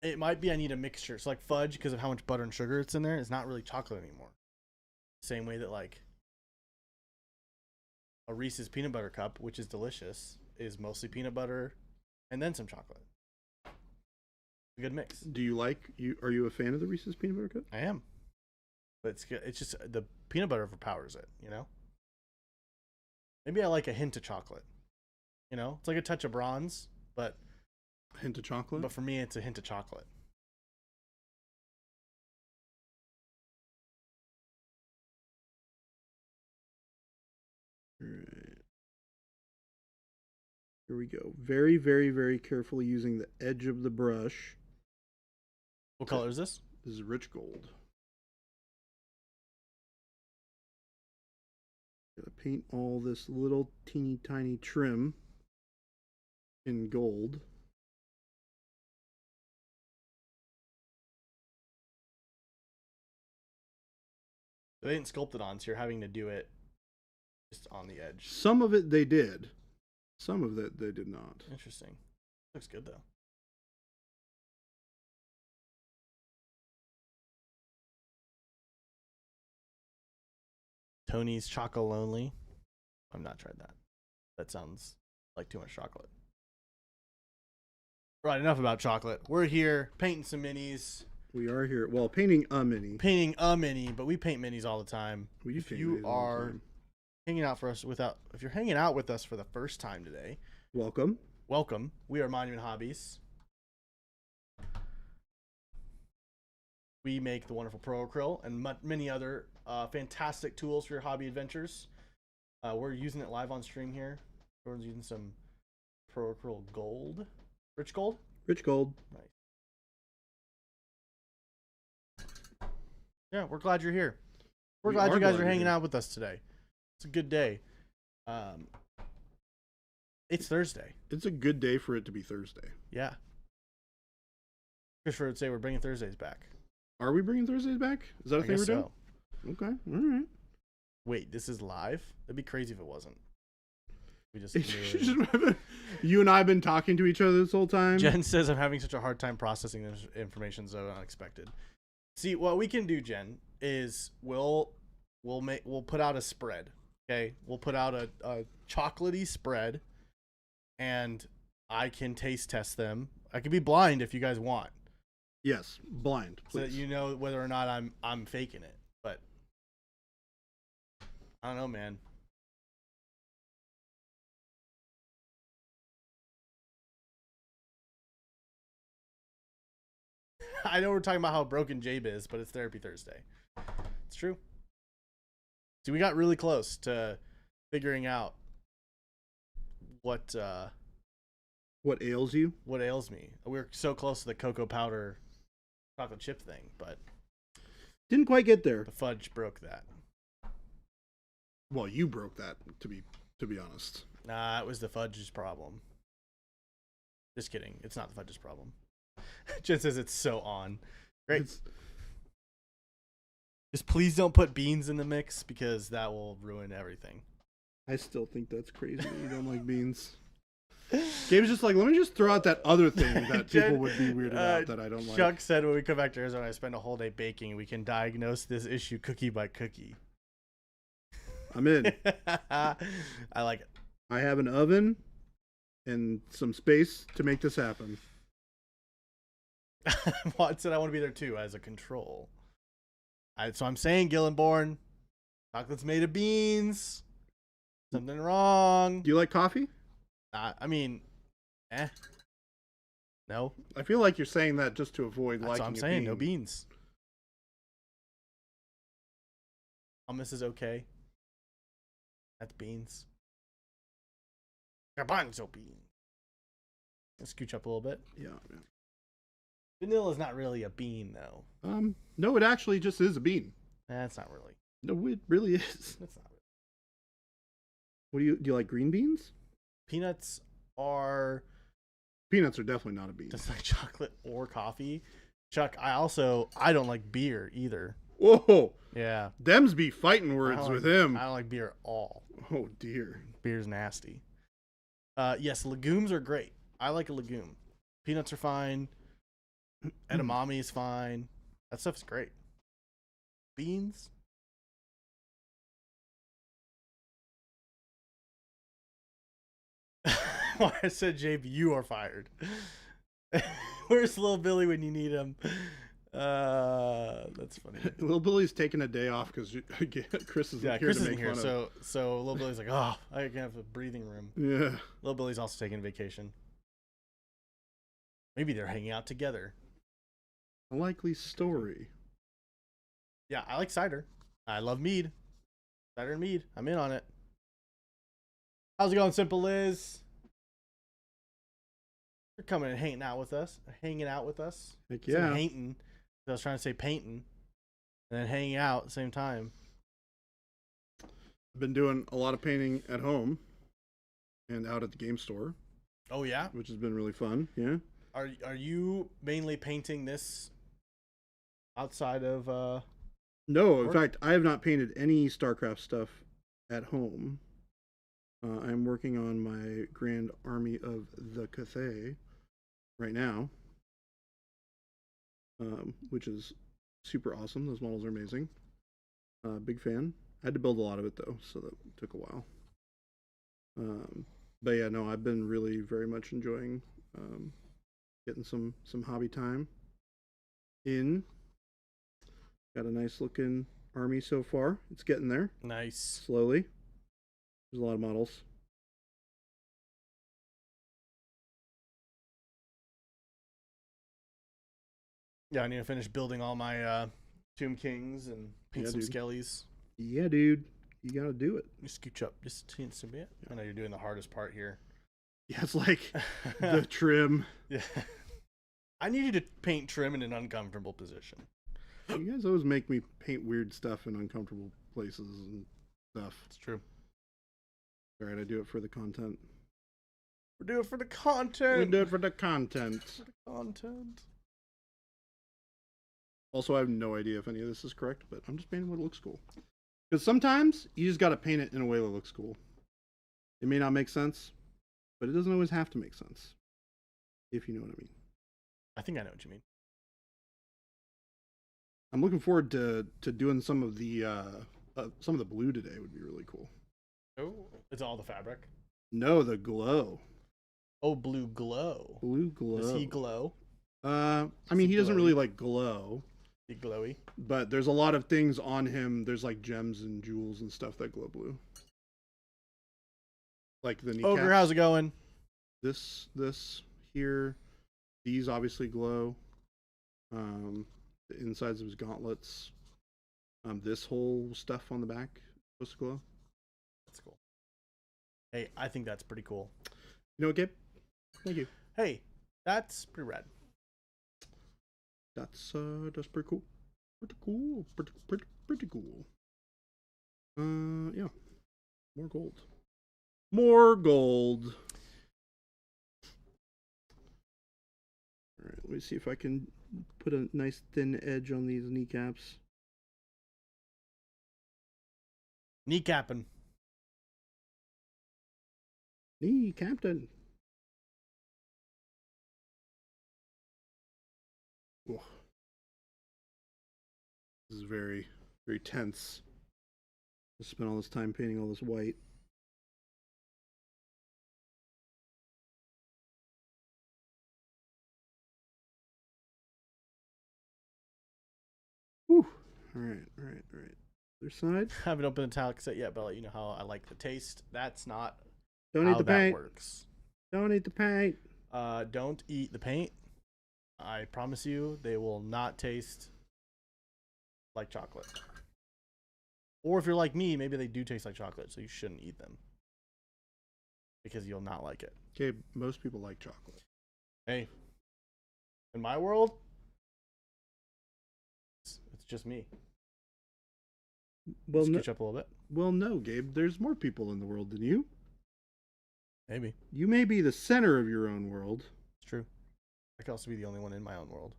It might be I need a mixture. So like fudge, because of how much butter and sugar it's in there, it's not really chocolate anymore. Same way that like a Reese's peanut butter cup, which is delicious, is mostly peanut butter and then some chocolate. A good mix. Do you like are you a fan of the Reese's peanut butter cup? I am. But it's just the peanut butter overpowers it, you know? Maybe I like a hint of chocolate. You know? It's like a touch of bronze, but A hint of chocolate? But for me, it's a hint of chocolate. Here we go. Very, very, very carefully using the edge of the brush. What color is this? This is rich gold. Gonna paint all this little teeny tiny trim in gold. They didn't sculpt it on, so you're having to do it just on the edge. Some of it they did. Some of it they did not. Interesting. Looks good though. Tony's Choco Lonely. I've not tried that. That sounds like too much chocolate. Right, enough about chocolate. We're here painting some minis. We are here. Well, painting a mini. Painting a mini, but we paint minis all the time. We do If paint you minis all the are time. hanging out for us if you're hanging out with us for the first time today, Welcome. welcome. We are Monument Hobbies. We make the wonderful Pro Acryl and many other fantastic tools for your hobby adventures. We're using it live on stream here. Jordan's using some Pro Acryl Gold. Rich Gold? Rich gold. Nice. Yeah, we're glad you're here. We're glad you guys are hanging out with us today. It's a good day. It's Thursday. It's a good day for it to be Thursday. Yeah. Christopher would say we're bringing Thursdays back. Are we bringing Thursdays back? Is that a I thing guess we're doing? so. Okay. All right. Wait, this is live? That'd be crazy if it wasn't. We just You and I have been talking to each other this whole time. Jen says I'm having such a hard time processing this information, so unexpected. See, what we can do, Jen, is we'll put out a spread. Okay, we'll put out a chocolatey spread, and I can taste test them. I can be blind if you guys want, Yes, blind. so that Please. you know whether or not I'm faking it. But I don't know, man. I know we're talking about how broken Jabe is, but it's Therapy Thursday. It's true. See, we got really close to figuring out what ails you? what ails me. We were so close to the cocoa powder chocolate chip thing, but Didn't quite get there. the fudge broke that. Well, you broke that, to be honest. Nah, it was the fudge's problem. Just kidding. It's not the fudge's problem. Jen says it's so on. Great. Just please don't put beans in the mix because that will ruin everything. I still think that's crazy. You don't like beans. Gabe's just like, let me just throw out that other thing that people would be weirded out that I don't like. Chuck said when we come back to Arizona, I spend a whole day baking. We can diagnose this issue cookie by cookie. I'm in. I like it. I have an oven and some space to make this happen. Watt said I want to be there too as a control. So I'm saying, Gillenborn, chocolate's made of beans. Something wrong. Do you like coffee? I mean, no. I feel like you're saying that just to avoid That's liking what I'm a saying. bean. No beans. Hummus is okay. That's beans. Garbanzo beans. Let's scooch up a little bit. Yeah. Vanilla is not really a bean, though. No, it actually just is a bean. That's not really. No, it really is. That's not really. What do you like green beans? Peanuts are Peanuts are definitely not a bean. just like chocolate or coffee. Chuck, I don't like beer either. Whoa, Yeah. them's be fighting I words don't with like- him. I don't like beer at all. Oh dear. Beer's nasty. Yes, legumes are great. I like a legume. Peanuts are fine. Edamame is fine. That stuff's great. Beans? I said, Jabe, you are fired. Where's Little Billy when you need him? That's funny. Little Billy's taking a day off because Chris isn't Yeah, here Chris to isn't make here, fun of. so Little Billy's like, oh, I can have a breathing room. Yeah. Little Billy's also taking a vacation. Maybe they're hanging out together. A likely story. Yeah, I like cider. I love mead. Cider and mead. I'm in on it. How's it going, Simple Liz? for coming and hanging out with us. Heck Said yeah. hating. I was trying to say painting, and then hanging out at the same time. I've been doing a lot of painting at home and out at the game store, Oh yeah. which has been really fun. Yeah. Are you mainly painting this outside of No, in work? fact, I have not painted any StarCraft stuff at home. I'm working on my Grand Army of the Cathay right now, which is super awesome. Those models are amazing. Big fan. I had to build a lot of it though, so that took a while. But yeah, no, I've been really very much enjoying getting some hobby time in. Got a nice looking army so far. It's getting there Nice. slowly. There's a lot of models. Yeah, I need to finish building all my Tomb Kings and paint Yeah, some dude. skellies. Yeah, dude, you gotta do it. Just scooch up just a teensy bit. I know you're doing the hardest part here. Yeah, it's like the trim. Yeah. I need you to paint trim in an uncomfortable position. You guys always make me paint weird stuff in uncomfortable places and stuff. It's true. All right, I do it for the content. We're doing it for the content. We do it for the content. For the content. Also, I have no idea if any of this is correct, but I'm just painting what looks cool. Because sometimes you just got to paint it in a way that looks cool. It may not make sense, but it doesn't always have to make sense. If you know what I mean. I think I know what you mean. I'm looking forward to doing some of the blue today. Would be really cool. Oh, it's all the fabric. No, the glow. Oh, blue glow. Blue glow. Does he glow? I mean, he doesn't really like glow. He glowy. But there's a lot of things on him. There's like gems and jewels and stuff that glow blue. Like the kneecaps. Ogre, how's it going? This here. These obviously glow. The insides of his gauntlets. This whole stuff on the back supposed to glow. That's cool. Hey, I think that's pretty cool. You know what, Gabe? Thank you. Hey, that's pretty rad. That's pretty cool. Pretty cool. Pretty cool. Yeah. More gold. More gold. All right, let me see if I can put a nice thin edge on these kneecaps. Kneecapping. Knee captain. Whoa. This is very, very tense. I spent all this time painting all this white. Whew. All right. Other side. I haven't opened the talc set yet, but I'll let you know how I like the taste. That's not Don't how eat the that paint. works. Don't eat the paint. Don't eat the paint. I promise you, they will not taste like chocolate. Or if you're like me, maybe they do taste like chocolate, so you shouldn't eat them. Because you'll not like it. Okay, most people like chocolate. Hey, in my world, it's just me. Well, no, Scooch up a little bit. well, no, Gabe. There's more people in the world than you. Maybe. You may be the center of your own world. It's true. I could also be the only one in my own world.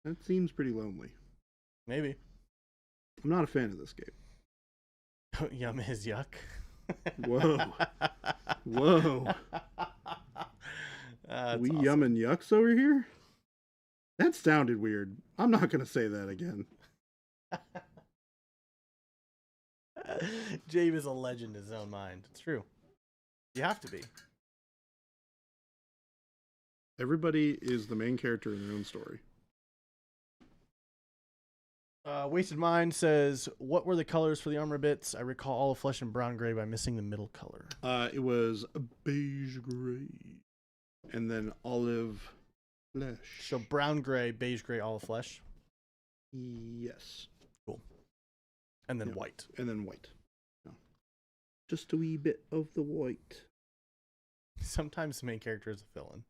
That seems pretty lonely. Maybe. I'm not a fan of this game. Yum is yuck. Whoa. Whoa. We awesome. yumming yucks over here? That sounded weird. I'm not going to say that again. Jabe is a legend in his own mind. It's true. You have to be. Everybody is the main character in their own story. Wasted Mind says, what were the colors for the armor bits? I recall all of flesh and brown gray by missing the middle color. It was a beige gray. And then olive flesh. So brown gray, beige gray, olive flesh. Yes. Cool. And then Yeah. white. And then white. Yeah. Just a wee bit of the white. Sometimes the main character is a villain.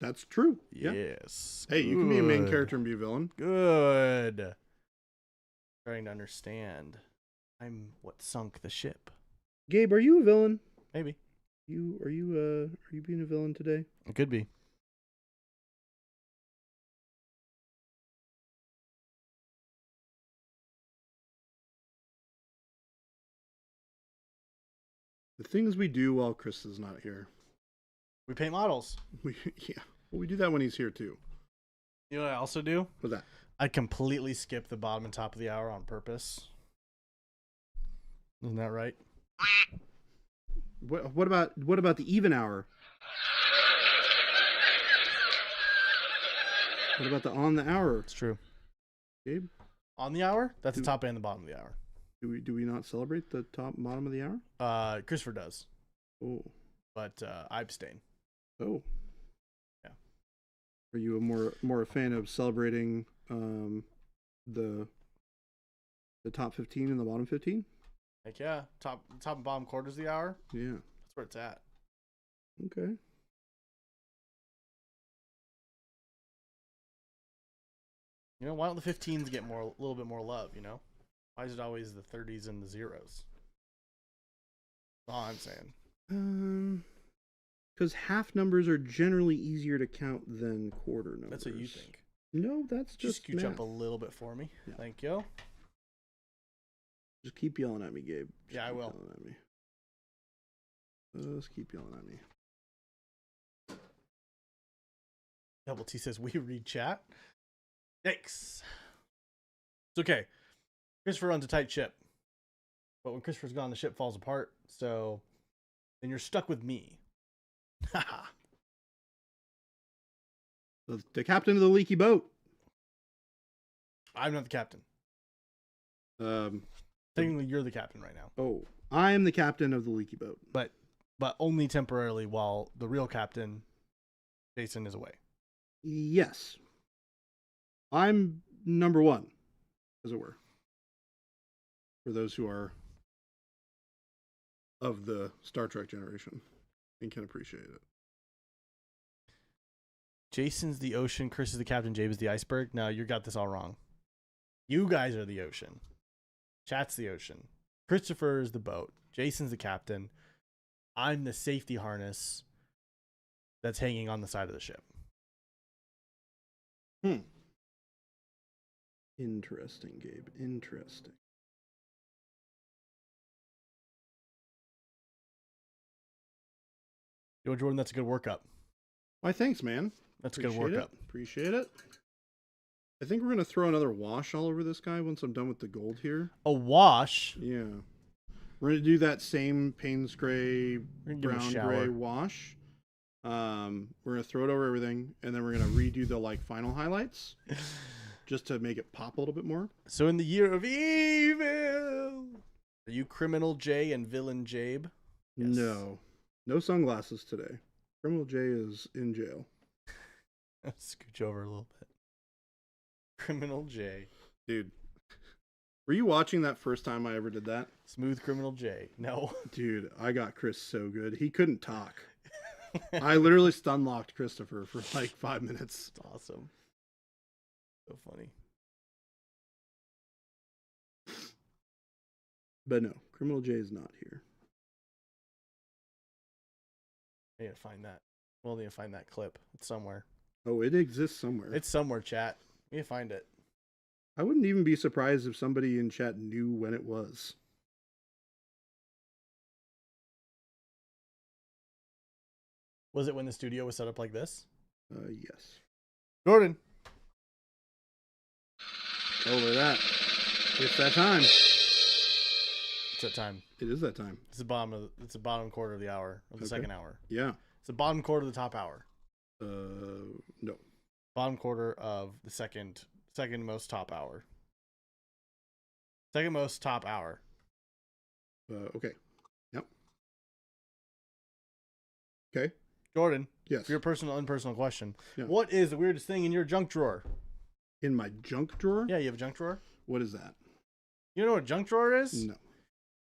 That's true. Yeah. Yes. Hey, you can be a main Good. character and be a villain. Good. Trying to understand. I'm what sunk the ship. Gabe, are you a villain? Maybe. Are you being a villain today? It could be. The things we do while Chris is not here. We paint models. Yeah. Well, we do that when he's here too. You know what I also do? What's that? I completely skip the bottom and top of the hour on purpose. Isn't that right? What about the even hour? What about the on the hour? It's true. Gabe, On the hour? That's the top and the bottom of the hour. do we not celebrate the top and bottom of the hour? Christopher does, Oh. but I abstain. Oh. Yeah. Are you more a fan of celebrating the top 15 and the bottom 15? Heck yeah. Top and bottom quarters of the hour. Yeah. That's where it's at. Okay. You know, why don't the 15s get a little bit more love, you know? Why is it always the 30s and the zeros? That's all I'm saying. Because half numbers are generally easier to count than quarter numbers. That's what you think. No, that's just scooch math. up a little bit for me. Yeah. Thank you. Just keep yelling at me, Gabe. Just Yeah, I keep will. Yelling at me. Just keep yelling at me. Double T says, we read chat. Yikes. It's okay. Christopher runs a tight ship. But when Christopher's gone, the ship falls apart. So then you're stuck with me. Haha. The captain of the leaky boat. I'm not the captain. Um. Technically, you're the captain right now. Oh, I am the captain of the leaky boat. But only temporarily while the real captain, Jason, is away. Yes. I'm number one, as it were. For those who are of the Star Trek generation and can appreciate it. Jason's the ocean, Chris is the captain, Jabe is the iceberg. No, you got this all wrong. You guys are the ocean. Chat's the ocean. Christopher is the boat. Jason's the captain. I'm the safety harness that's hanging on the side of the ship. Interesting, Gabe. Interesting. Yo, Jordan, that's a good workup. Why, thanks, man. That's a good Appreciate workup. it. Appreciate it. I think we're going to throw another wash all over this guy once I'm done with the gold here. A wash? Yeah. We're going to do that same Payne's Gray, We're gonna give him a brown shower. gray wash. We're going to throw it over everything, and then we're going to redo the final highlights just to make it pop a little bit more. So in the year of evil, are you criminal J and villain Jabe? Yes. No. No sunglasses today. Criminal J is in jail. Scooch over a little bit. Criminal J. Dude, were you watching that first time I ever did that? Smooth criminal J. No. Dude, I got Chris so good. He couldn't talk. I literally stun locked Christopher for like 5 minutes. It's awesome. So funny. But no, Criminal J is not here. I need to find that. We'll need to find that clip. It's somewhere. Oh, it exists somewhere. It's somewhere, chat. We need to find it. I wouldn't even be surprised if somebody in chat knew when it was. Was it when the studio was set up like this? Yes. Jordan. Oh, look at that. It's that time. It's that time. It is that time. It's the bottom quarter of the hour of the second hour. Yeah. It's the bottom quarter of the top hour. No. Bottom quarter of the second most top hour. Second most top hour. Okay. Yep. Okay. Jordan, Yes. for your personal, impersonal question, Yeah. what is the weirdest thing in your junk drawer? In my junk drawer? Yeah, you have a junk drawer? What is that? You know what a junk drawer is? No.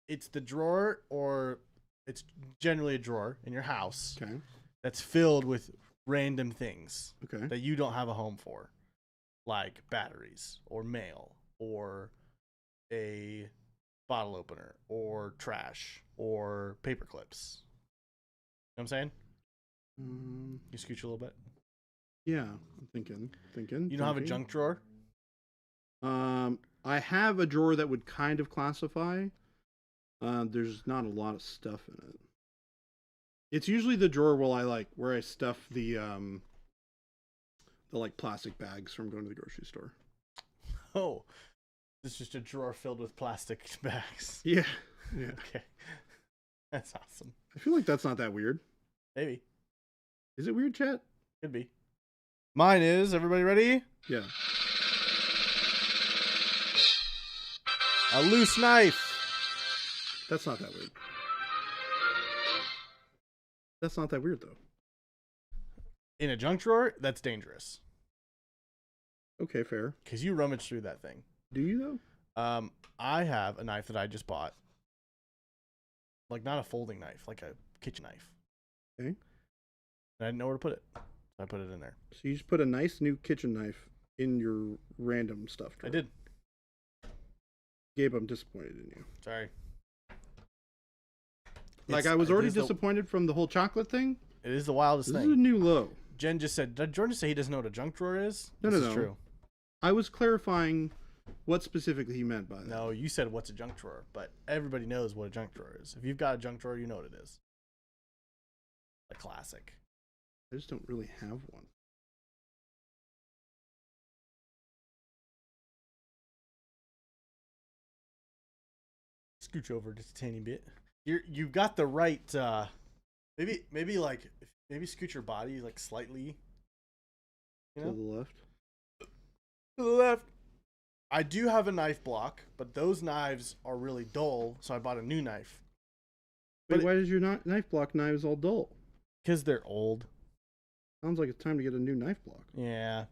It's the drawer, or it's generally a drawer in your house Okay. that's filled with random things Okay. that you don't have a home for, like batteries or mail or a bottle opener or trash or paper clips. You know what I'm saying? You scooch a little bit. Yeah, I'm thinking. You don't have a junk drawer? I have a drawer that would kind of classify. There's not a lot of stuff in it. It's usually the drawer where I stuff the like plastic bags from going to the grocery store. Oh, it's just a drawer filled with plastic bags. Yeah. Yeah. Okay. That's awesome. I feel like that's not that weird. Maybe. Is it weird, chat? Could be. Mine is. Everybody ready? Yeah. A loose knife. That's not that weird. That's not that weird, though. In a junk drawer, that's dangerous. Okay, fair. Because you rummage through that thing. Do you, though? I have a knife that I just bought. Like, not a folding knife, like a kitchen knife. Okay. And I didn't know where to put it. So I put it in there. So you just put a nice new kitchen knife in your random stuff drawer. I did. Gabe, I'm disappointed in you. Sorry. Like, I was already disappointed from the whole chocolate thing. It is the wildest This thing. is a new low. Jen just said, did Jordan say he doesn't know what a junk drawer is? No. This is true. I was clarifying what specifically he meant by that. No, you said what's a junk drawer, but everybody knows what a junk drawer is. If you've got a junk drawer, you know what it is. A classic. I just don't really have one. Scooch over just a tiny bit. You've got the right. Maybe scooch your body like slightly. You know? To the left. To the left. I do have a knife block, but those knives are really dull, so I bought a new knife. Wait, why does your knife block knives all dull? Because they're old. Sounds like it's time to get a new knife block. Yeah,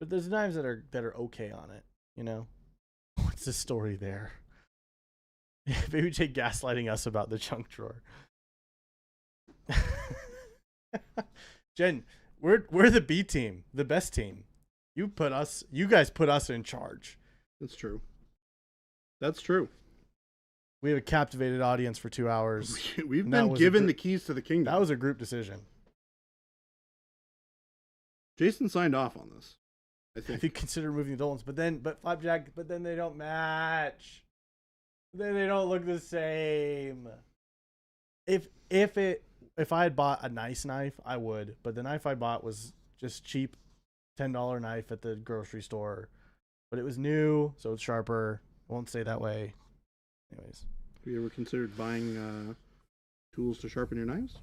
but there's knives that are okay on it. You know, what's the story there? BabyJ gaslighting us about the junk drawer. Jen, we're the B team, the best team. You guys put us in charge. That's true. That's true. We have a captivated audience for 2 hours. We've been given the keys to the kingdom. That was a group decision. Jason signed off on this. I think. If you consider moving the adult ones, but Flapjack, but then they don't match. Then they don't look the same. If I had bought a nice knife, I would. But the knife I bought was just cheap, $10 knife at the grocery store. But it was new, so it's sharper. I won't say that way. Anyways. Have you ever considered buying tools to sharpen your knives?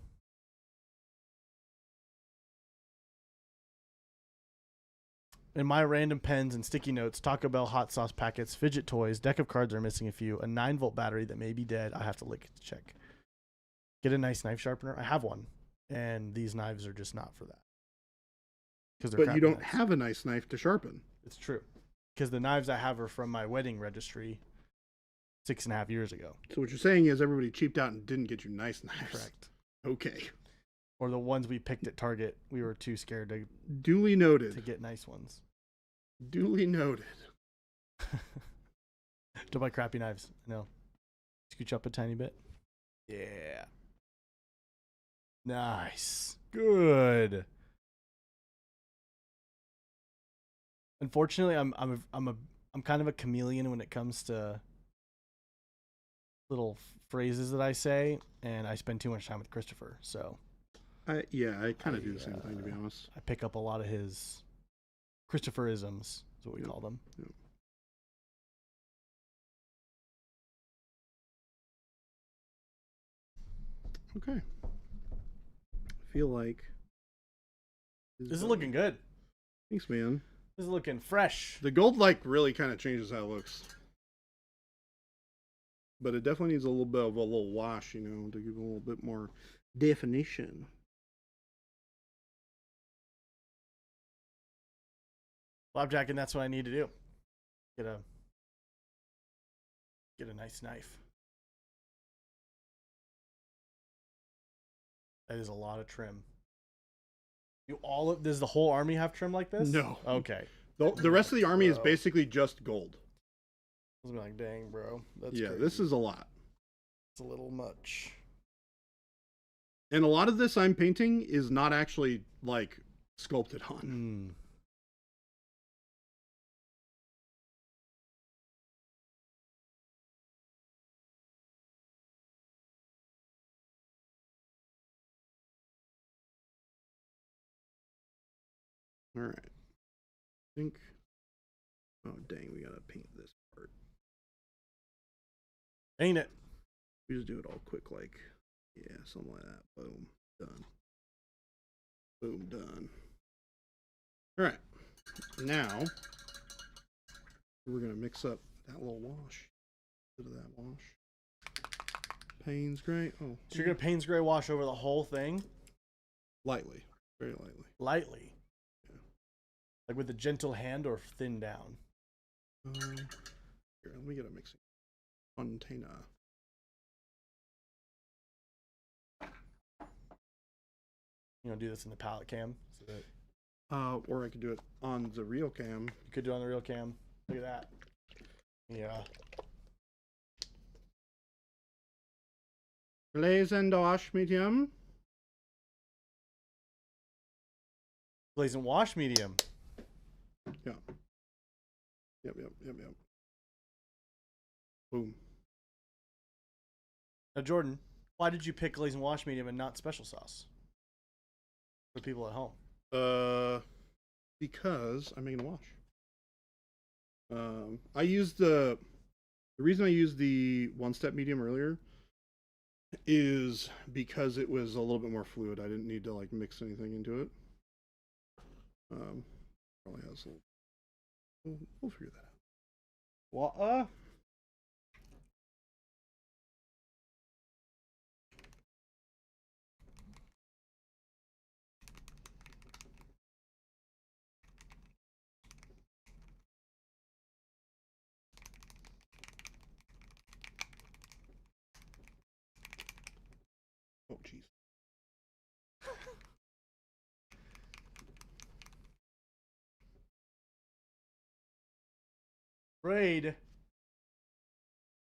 In my random pens and sticky notes, Taco Bell hot sauce packets, fidget toys, deck of cards are missing a few, a 9-volt battery that may be dead. I have to lick it to check. Get a nice knife sharpener. I have one, and these knives are just not for that. But you don't have a nice knife to sharpen. It's true. Because the knives I have are from my wedding registry 6.5 years ago. So what you're saying is everybody cheaped out and didn't get you nice knives. Correct. Okay. Or the ones we picked at Target, we were too scared to Duly noted. to get nice ones. Duly noted. Don't buy crappy knives. No. Scooch up a tiny bit. Yeah. Nice. Good. Unfortunately, I'm kind of a chameleon when it comes to little phrases that I say, and I spend too much time with Christopher. So I kind of do the same thing, to be honest. I pick up a lot of his Christopherisms, is what we call them. Yep. Okay. I feel like This is looking good. Thanks, man. This is looking fresh. The gold really kind of changes how it looks. But it definitely needs a little bit of a little wash, to give it a little bit more definition. Flapjack, and that's what I need to do. Get a nice knife. That is a lot of trim. Does the whole army have trim like this? No. Okay. The rest of the army is Bro. basically just gold. I was like, dang, bro. That's Yeah, crazy. this is a lot. It's a little much. And a lot of this I'm painting is not actually like sculpted on. All right. I think. Oh dang, we gotta paint this part. Ain't it? We just do it all quick, like yeah, something like that. Boom, done. Boom, done. All right. Now we're gonna mix up that little wash. Bit of that wash. Payne's gray. Oh, So you're gonna Payne's gray wash over the whole thing? lightly, very lightly. Lightly. Yeah. Like with a gentle hand or thin down? Here, let me get a mixing container. You know, do this in the palette cam. So that Or I could do it on the real cam. you could do it on the real cam. Look at that. Yeah. Glaze and wash medium. Glaze and wash medium. Yeah. Yep. Boom. Now, Jordan, why did you pick glaze and wash medium and not special sauce? For people at home. Because I'm making a wash. I used the reason I used the OneStep medium earlier is because it was a little bit more fluid. I didn't need to like mix anything into it. Probably has a little. We'll figure that out. What? Oh jeez. Raid.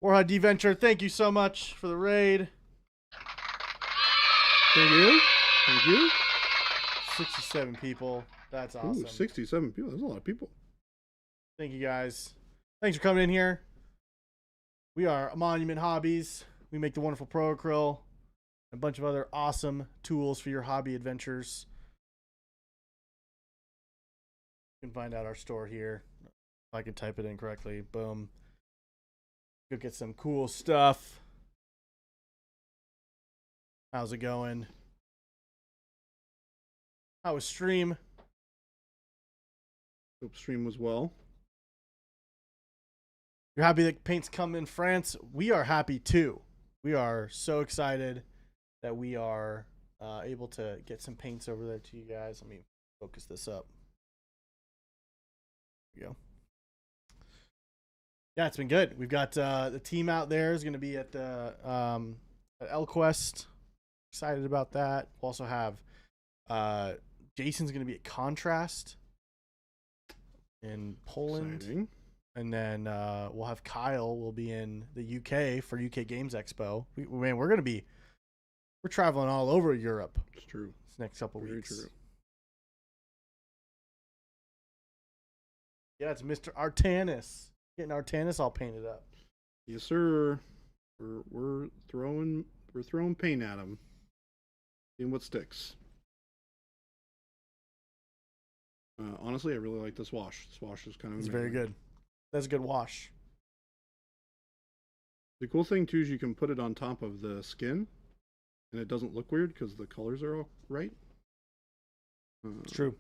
Warhawk D-Venture, thank you so much for the raid. Thank you. Thank you. 67 people. That's awesome. Ooh, 67 people. That's a lot of people. Thank you guys. Thanks for coming in here. We are Monument Hobbies. We make the wonderful Pro Acryl. A bunch of other awesome tools for your hobby adventures. You can find out our store here. If I can type it in correctly. Boom. Go get some cool stuff. How's it going? How was stream? Hope stream was well. You're happy that paints come in France? We are happy too. We are so excited that we are able to get some paints over there to you guys. Let me focus this up. There we go. Yeah, it's been good. We've got the team out there is going to be at the at ElQuest. Excited about that. We'll also have Jason's going to be at Contrast in Poland. Exciting. And then we'll have Kyle will be in the UK for UK Games Expo. We're traveling all over Europe. It's true. This next couple Very weeks. true. Yeah, it's Mr. Artanis. Getting Artanis all painted up. Yes, sir. We're throwing paint at him. Seeing what sticks. Honestly, I really like this wash. This wash is kind of It's amazing. very good. That's a good wash. The cool thing too is you can put it on top of the skin, and it doesn't look weird because the colors are all right. It's true.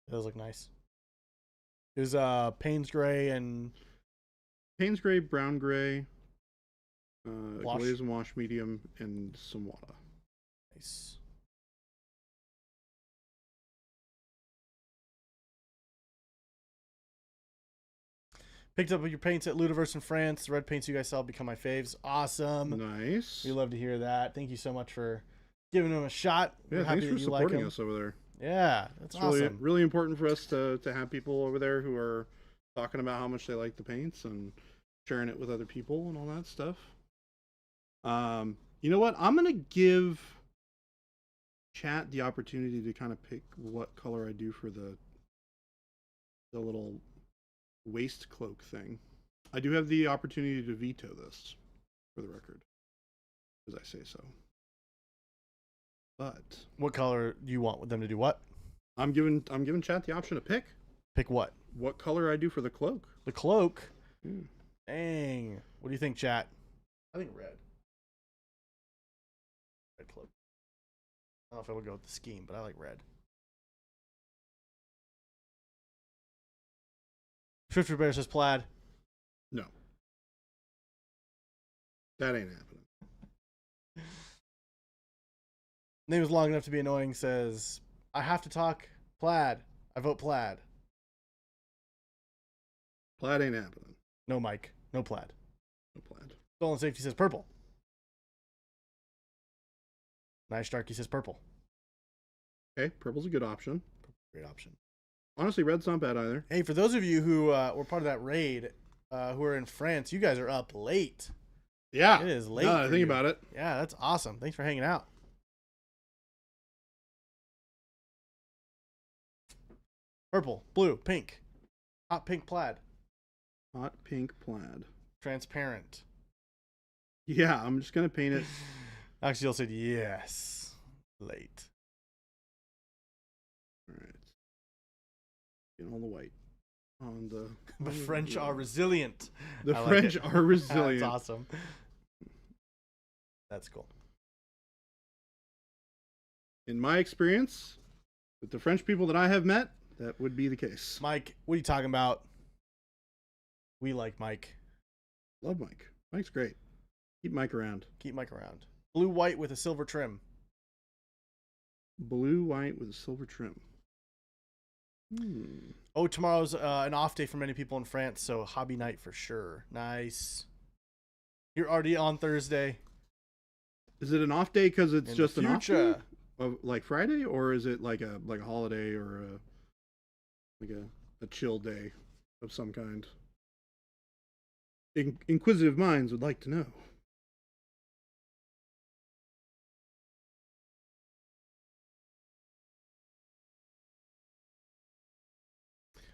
It does look nice. There's Payne's Gray and Payne's gray, brown gray, Wash. glaze and wash medium, and some water. nice. Picked up your paints at Ludiverse in France. The red paints you guys sell become my faves. Awesome. Nice. We love to hear that. Thank you so much for giving them a shot. Yeah, We're happy thanks for that you supporting like us over there. Yeah, that's It's awesome. really, really important for us to have people over there who are talking about how much they like the paints and sharing it with other people and all that stuff. You know what? I'm gonna give chat the opportunity to kind of pick what color I do for the little waist cloak thing. I do have the opportunity to veto this, for the record, as I say so. But what color do you want them to do? What? I'm giving chat the option to pick. Pick what? What color I do for the cloak. The cloak? Yeah. Dang. What do you think, chat? I think red. Red cloak. I don't know if I would go with the scheme, but I like red. Swifter Bear says plaid. No. That ain't happening. Name is long enough to be annoying says, I have to talk plaid. I vote plaid. Plaid ain't happening. No Mike. No plaid. No plaid. Stolen Safety says purple. Nice Starkey says purple. Okay, purple's a good option. Great option. Honestly, red's not bad either. Hey, for those of you who were part of that raid, who are in France, you guys are up late. Yeah. It is late. Now that I for think you. about it. Yeah, that's awesome. Thanks for hanging out. Purple, blue, pink. Hot pink plaid. Hot pink plaid. Transparent. Yeah, I'm just gonna paint it. Axial said yes. Late. All right. Get all the white on the. The French are resilient. The I French like are resilient. That's awesome. That's cool. In my experience, with the French people that I have met, that would be the case. Mike, what are you talking about? We like Mike. Love Mike. Mike's great. Keep Mike around. Keep Mike around. Blue white with a silver trim. Blue white with a silver trim. Oh, tomorrow's an off day for many people in France, so hobby night for sure. Nice. You're already on Thursday. Is it an off day because it's In just the an off future. day? Of, like Friday, or is it like a holiday or a chill day of some kind? Inquisitive minds would like to know.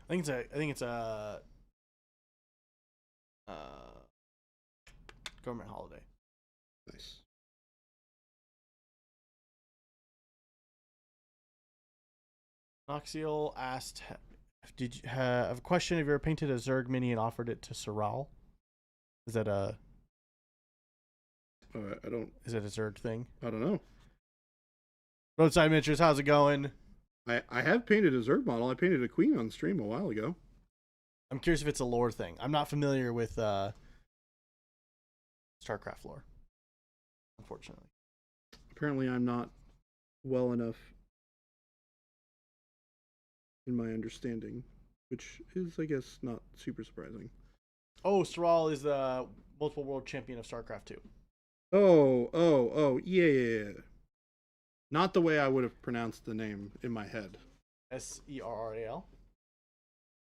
I think it's a government holiday. Nice. Noxiel asked, "Did you have a question? Have you ever painted a Zerg mini and offered it to Soral? Is that a I don't. Is that a Zerg thing? I don't know. Roadside Miniatures, how's it going? I have painted a Zerg model. I painted a queen on stream a while ago. I'm curious if it's a lore thing. I'm not familiar with StarCraft lore, unfortunately. Apparently, I'm not well enough in my understanding, which is, I guess, not super surprising. Oh, Soral is the multiple world champion of StarCraft 2. Oh, yeah. Not the way I would have pronounced the name in my head. Serral.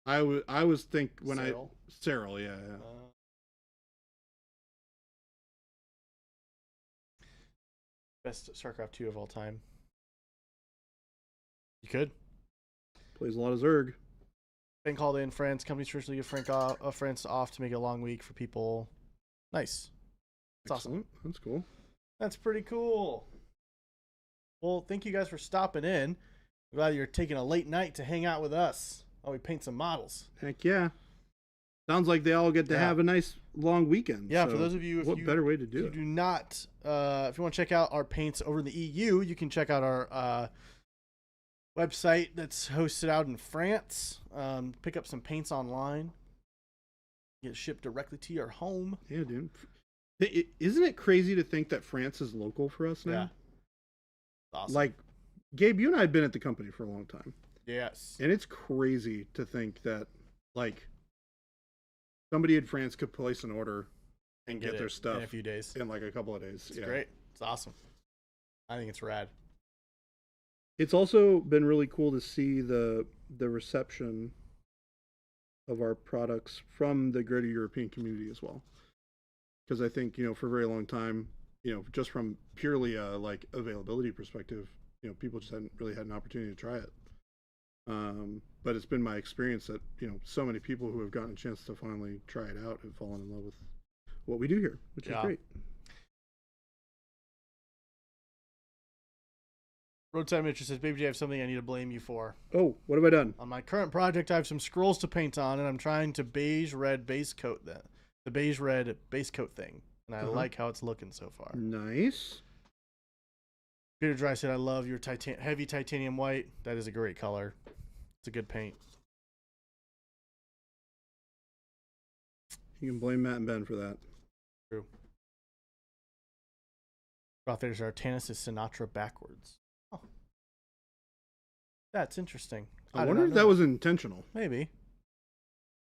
I was think when Cyril. Cyril, yeah. Best StarCraft 2 of all time. You could. Plays a lot of Zerg. Bank holiday in France. Companies traditionally give France off to make a long week for people. Nice. That's awesome. Excellent. That's cool. That's pretty cool. Well, thank you guys for stopping in. I'm glad you're taking a late night to hang out with us while we paint some models. Heck yeah. Sounds like they all get to have a nice long weekend. Yeah, so for those of you, what better way to do it? do not, if you want to check out our paints over in the EU, you can check out our website that's hosted out in France. Pick up some paints online. Get shipped directly to your home. Yeah, dude. Isn't it crazy to think that France is local for us now? Yeah. Awesome. Like, Gabe, you and I have been at the company for a long time. Yes. And it's crazy to think that, like, somebody in France could place an order and get their stuff in a few days. in like a couple of days. It's great. It's awesome. I think it's rad. It's also been really cool to see the reception of our products from the greater European community as well. Because I think, for a very long time, just from purely a like availability perspective, people just hadn't really had an opportunity to try it. But it's been my experience that, so many people who have gotten a chance to finally try it out have fallen in love with what we do here, which is great. Roadside Mitchell says, BabyJ, I have something I need to blame you for. Oh, what have I done? On my current project, I have some scrolls to paint on, and I'm trying to beige-red base coat the beige-red base coat thing. And I like how it's looking so far. Nice. Peter Dry said, I love your heavy titanium white. That is a great color. It's a good paint. You can blame Matt and Ben for that. True. There's Artanis is Sinatra backwards. Oh. That's interesting. I wonder if that was intentional. Maybe.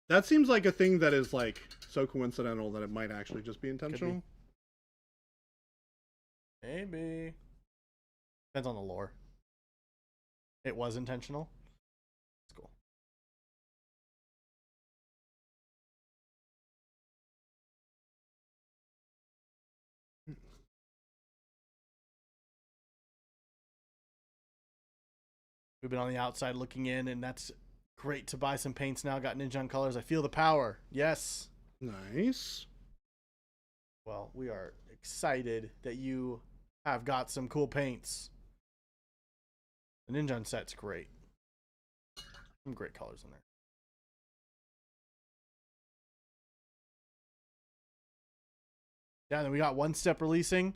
That seems like a thing that is like so coincidental that it might actually just be intentional. Maybe. Depends on the lore. It was intentional. It's cool. We've been on the outside looking in, and that's great to buy some paints now. Got Ninja on colors. I feel the power. Yes. Nice. Well, we are excited that you have got some cool paints. The Ninja set's great. Some great colors in there. Yeah, and then we got OneStep releasing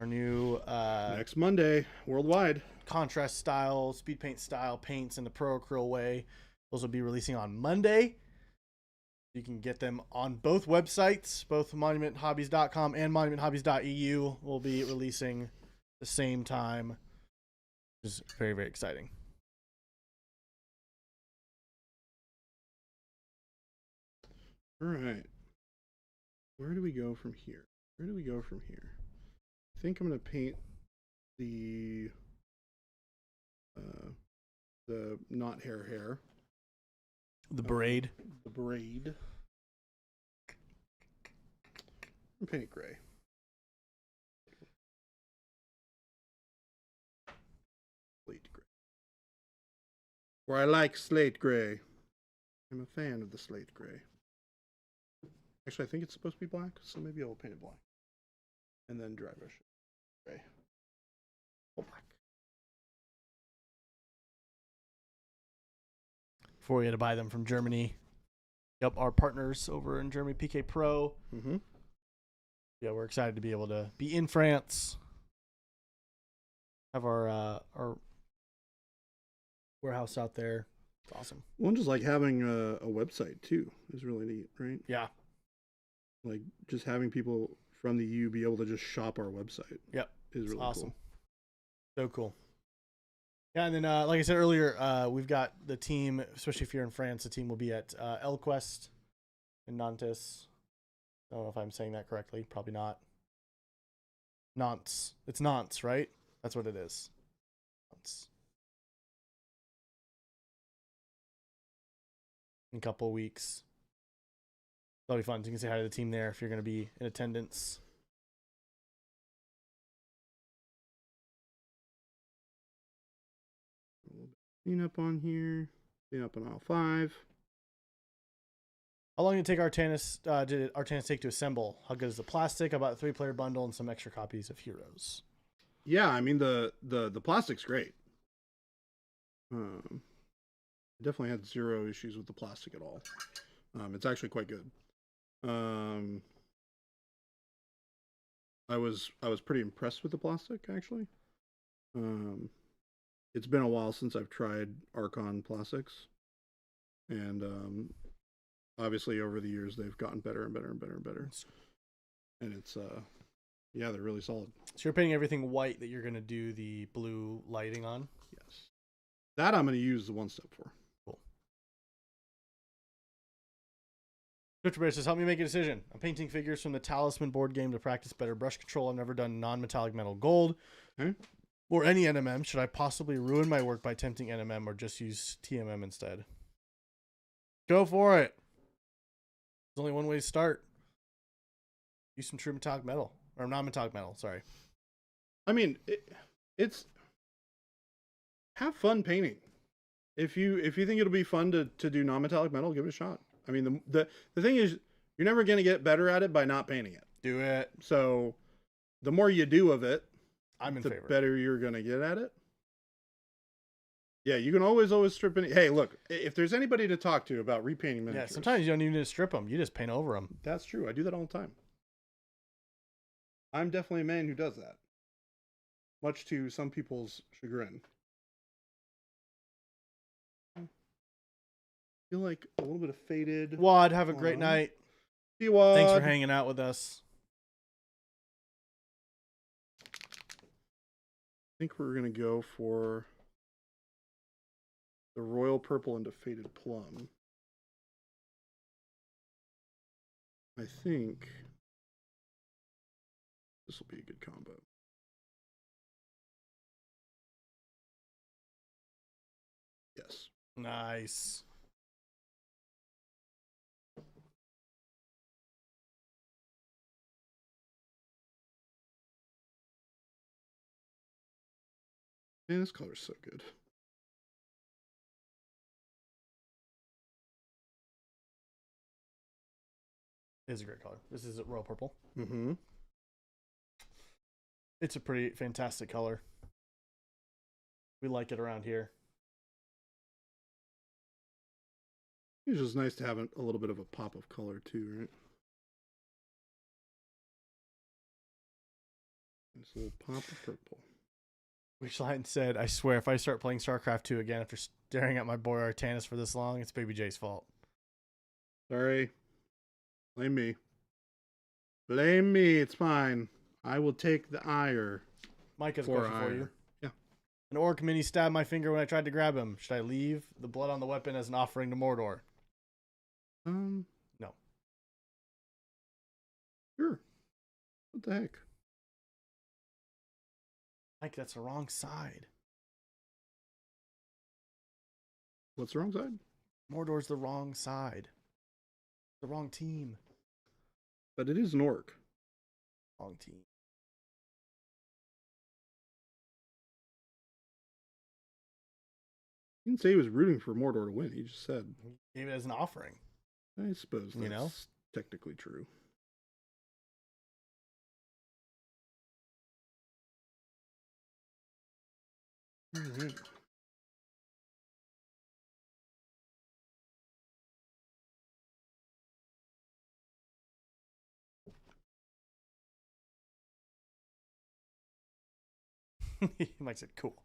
our new next Monday worldwide contrast style, speed paint style paints in the pro acryl way. Those will be releasing on Monday. You can get them on both websites, both monumenthobbies.com and monumenthobbies.eu will be releasing the same time, which is very, very exciting. All right. Where do we go from here? I think I'm going to paint the not hair. The braid. The braid. I'm paint it gray. Slate gray. Or I like slate gray. I'm a fan of the slate gray. Actually, I think it's supposed to be black, so maybe I'll paint it black. And then dry brush it gray. Or black. Before we had to buy them from Germany. Yep, our partners over in Germany, PK Pro. Mm-hmm. Yeah, we're excited to be able to be in France. Have our warehouse out there. It's awesome. One just like having a website too is really neat, right? Yeah. Like just having people from the EU be able to just shop our website. Yep. Is really awesome. Cool. So cool. Yeah, and then like I said earlier, we've got the team, especially if you're in France, the team will be at Elquest in Nantes. I don't know if I'm saying that correctly. Probably not. Nantes. It's Nantes, right? That's what it is. Nantes. In a couple of weeks. That'll be fun. You can say hi to the team there if you're going to be in attendance. Clean up on here. Clean up on aisle 5. How long did it take did Artanis take to assemble? How good is the plastic? About a 3-player bundle and some extra copies of Heroes. Yeah, I mean the plastic's great. Definitely had 0 issues with the plastic at all. It's actually quite good. I was pretty impressed with the plastic actually. It's been a while since I've tried Archon plastics, and obviously over the years they've gotten better and better and better and better. And it's yeah, they're really solid. So you're painting everything white that you're going to do the blue lighting on? Yes. That I'm going to use the OneStep for. Cool. Twitter Bear says, help me make a decision. I'm painting figures from the Talisman board game to practice better brush control. I've never done non-metallic metal gold or any NMM. Should I possibly ruin my work by attempting NMM or just use TMM instead? Go for it. There's only one way to start. Use some true metallic metal. Or non-metallic metal, sorry. I mean, it's... Have fun painting. If you think it'll be fun to do non-metallic metal, give it a shot. I mean, the thing is, you're never going to get better at it by not painting it. Do it. So, the more you do of it, I'm in the favor. better you're going to get at it. Yeah, you can always strip in. Hey, look, if there's anybody to talk to about repainting miniatures. Yeah, sometimes you don't even need to strip them. You just paint over them. That's true. I do that all the time. I'm definitely a man who does that. Much to some people's chagrin. I feel like a little bit of faded. Wad, have a great night. See you, Wad. Thanks for hanging out with us. I think we're going to go for the royal purple into faded plum. I think this will be a good combo. Yes. Nice. Man, this color's so good. It is a great color. This is royal purple. Mm-hmm. It's a pretty fantastic color. We like it around here. It's just nice to have a little bit of a pop of color too, right? This little pop of purple. Wishline said, I swear, if I start playing StarCraft 2 again after staring at my boy Artanis for this long, it's BabyJ's fault. Sorry. Blame me. Blame me. It's fine. I will take the ire. Mike has a question for you. Yeah. An orc mini stabbed my finger when I tried to grab him. Should I leave the blood on the weapon as an offering to Mordor? No. Sure. What the heck? Mike, that's the wrong side. What's the wrong side? Mordor's the wrong side. The wrong team. But it is an orc. Wrong team. He didn't say he was rooting for Mordor to win. He just said. He gave it as an offering. I suppose that's You know? technically true. All right. Mike said, cool.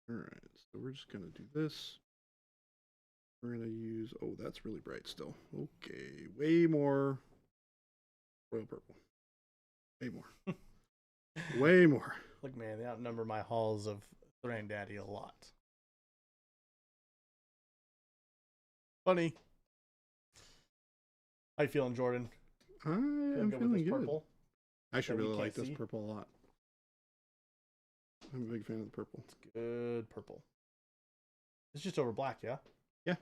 All right. So we're just going to do this. We're going to use... Oh, that's really bright still. Okay. Way more royal purple. Way more. Way more. Look, man, they outnumber my halls of Thran Daddy a lot. Funny. How you feeling, Jordan? I am with feeling this good. purple? I actually that we really like can't this see? purple a lot. I'm a big fan of the purple. It's good purple. It's just over black, yeah? Yeah.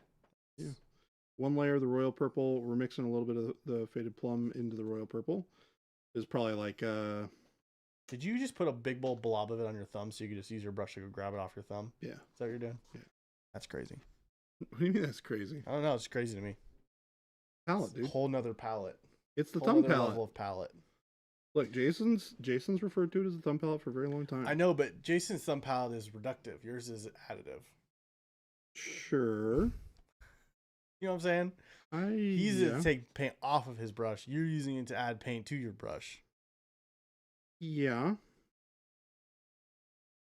One layer of the royal purple. We're mixing a little bit of the faded plum into the royal purple. Is probably like Did you just put a big bold blob of it on your thumb so you could just use your brush to go grab it off your thumb? Yeah. Is that what you're doing? Yeah. That's crazy. What do you mean that's crazy? I don't know. It's crazy to me. Palette, It's dude. a whole nother palette. It's the Whole thumb nother palette. level of palette. Look, Jason's referred to it as a thumb palette for a very long time. I know, but Jason's thumb palette is reductive. Yours is additive. Sure. You know what I'm saying? He's to take paint off of his brush. You're using it to add paint to your brush. Yeah.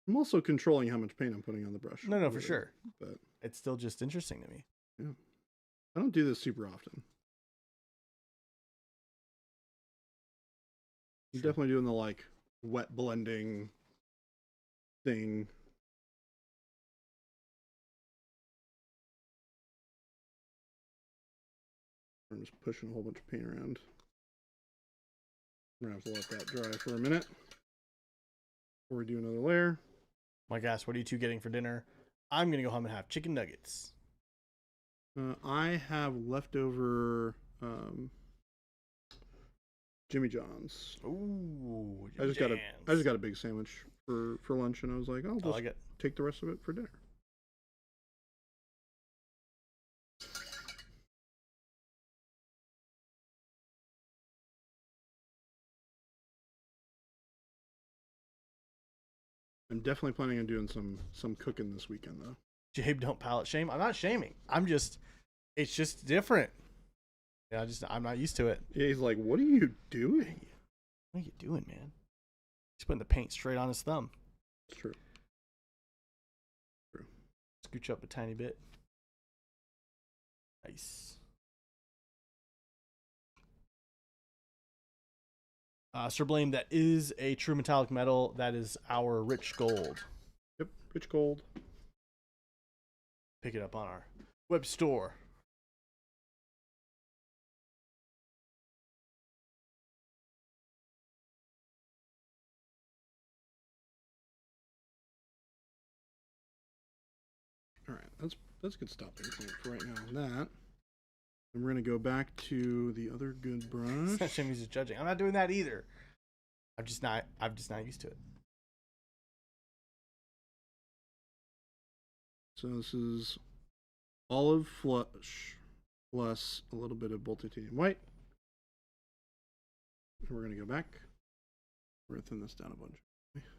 I'm also controlling how much paint I'm putting on the brush. No, for sure. But It's still just interesting to me. yeah. I don't do this super often. I'm Sure. definitely doing the like wet blending thing. I'm just pushing a whole bunch of paint around. I'm gonna have to let that dry for a minute before we do another layer. My gosh, what are you two getting for dinner? I'm gonna go home and have chicken nuggets. I have leftover Jimmy John's. Ooh, I just got a big sandwich for lunch, and I was like, I'll just take the rest of it for dinner. I'm definitely planning on doing some cooking this weekend, though. Jabe, don't palate shame. I'm not shaming. It's just different. Yeah, I'm not used to it. Yeah, he's like, what are you doing? What are you doing, man? He's putting the paint straight on his thumb. It's true. Scooch up a tiny bit. Nice. Sir Blame, that is a true metallic metal. That is our rich gold. Yep, rich gold. Pick it up on our web store. All right, that's a good stopping point for right now on that. And we're gonna go back to the other good brush. It's not shame he's just judging. I'm not doing that either. I'm just not used to it. So this is olive flush plus a little bit of Bold Titanium White. And we're gonna go back. We're gonna thin this down a bunch because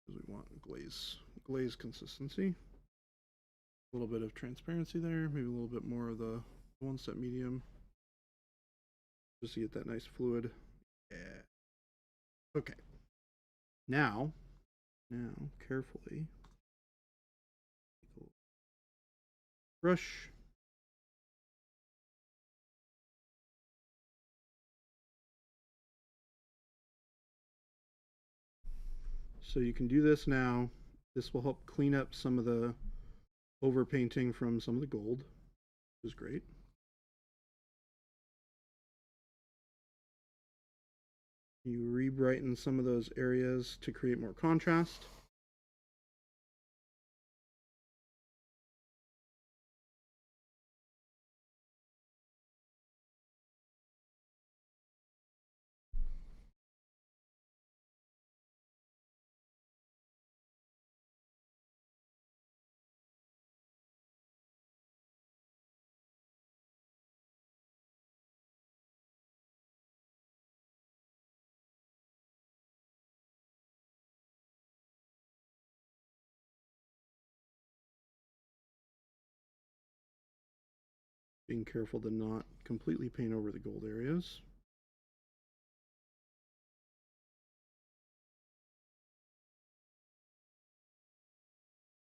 we want glaze consistency. A little bit of transparency there, maybe a little bit more of the OneStep medium, just to get that nice fluid. Yeah. Okay. Now carefully brush. So you can do this now. This will help clean up some of the overpainting from some of the gold, which is great. You re-brighten some of those areas to create more contrast. Being careful to not completely paint over the gold areas.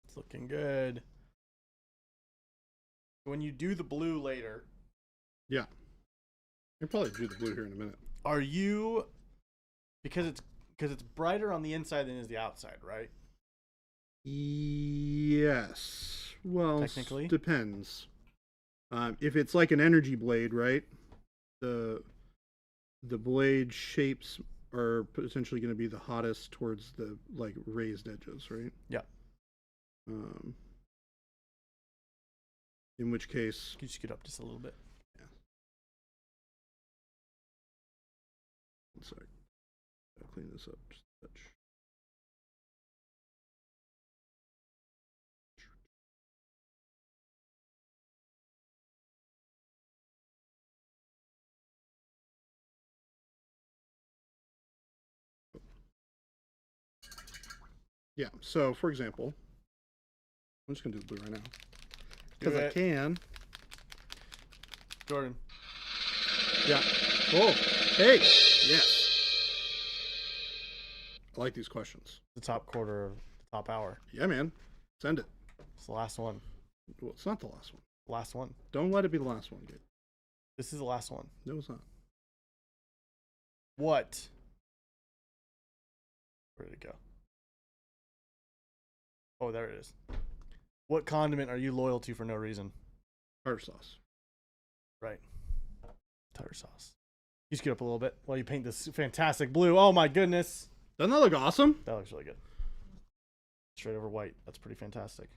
It's looking good. When you do the blue later. Yeah. I'll probably do the blue here in a minute. Are you, because it's brighter on the inside than is the outside, right? Yes. Well, technically depends. If it's like an energy blade, right? The blade shapes are potentially going to be the hottest towards the like raised edges, right? Yeah. In which case, can you scoot up just a little bit? Yeah. One sec. I'll clean this up just a touch. Yeah, so for example, I'm just going to do the blue right now. Because I can. Jordan. Yeah. Oh, hey, yes. I like these questions. The top quarter of the top hour. Yeah, man. Send it. It's the last one. Well, it's not the last one. Last one. Don't let it be the last one, Gabe. This is the last one. No, it's not. What? Where did it go? Oh, there it is. What condiment are you loyal to for no reason? Tartar sauce. Right. Tartar sauce. You scoot up a little bit while you paint this fantastic blue. Oh my goodness. Doesn't that look awesome? That looks really good. Straight over white. That's pretty fantastic.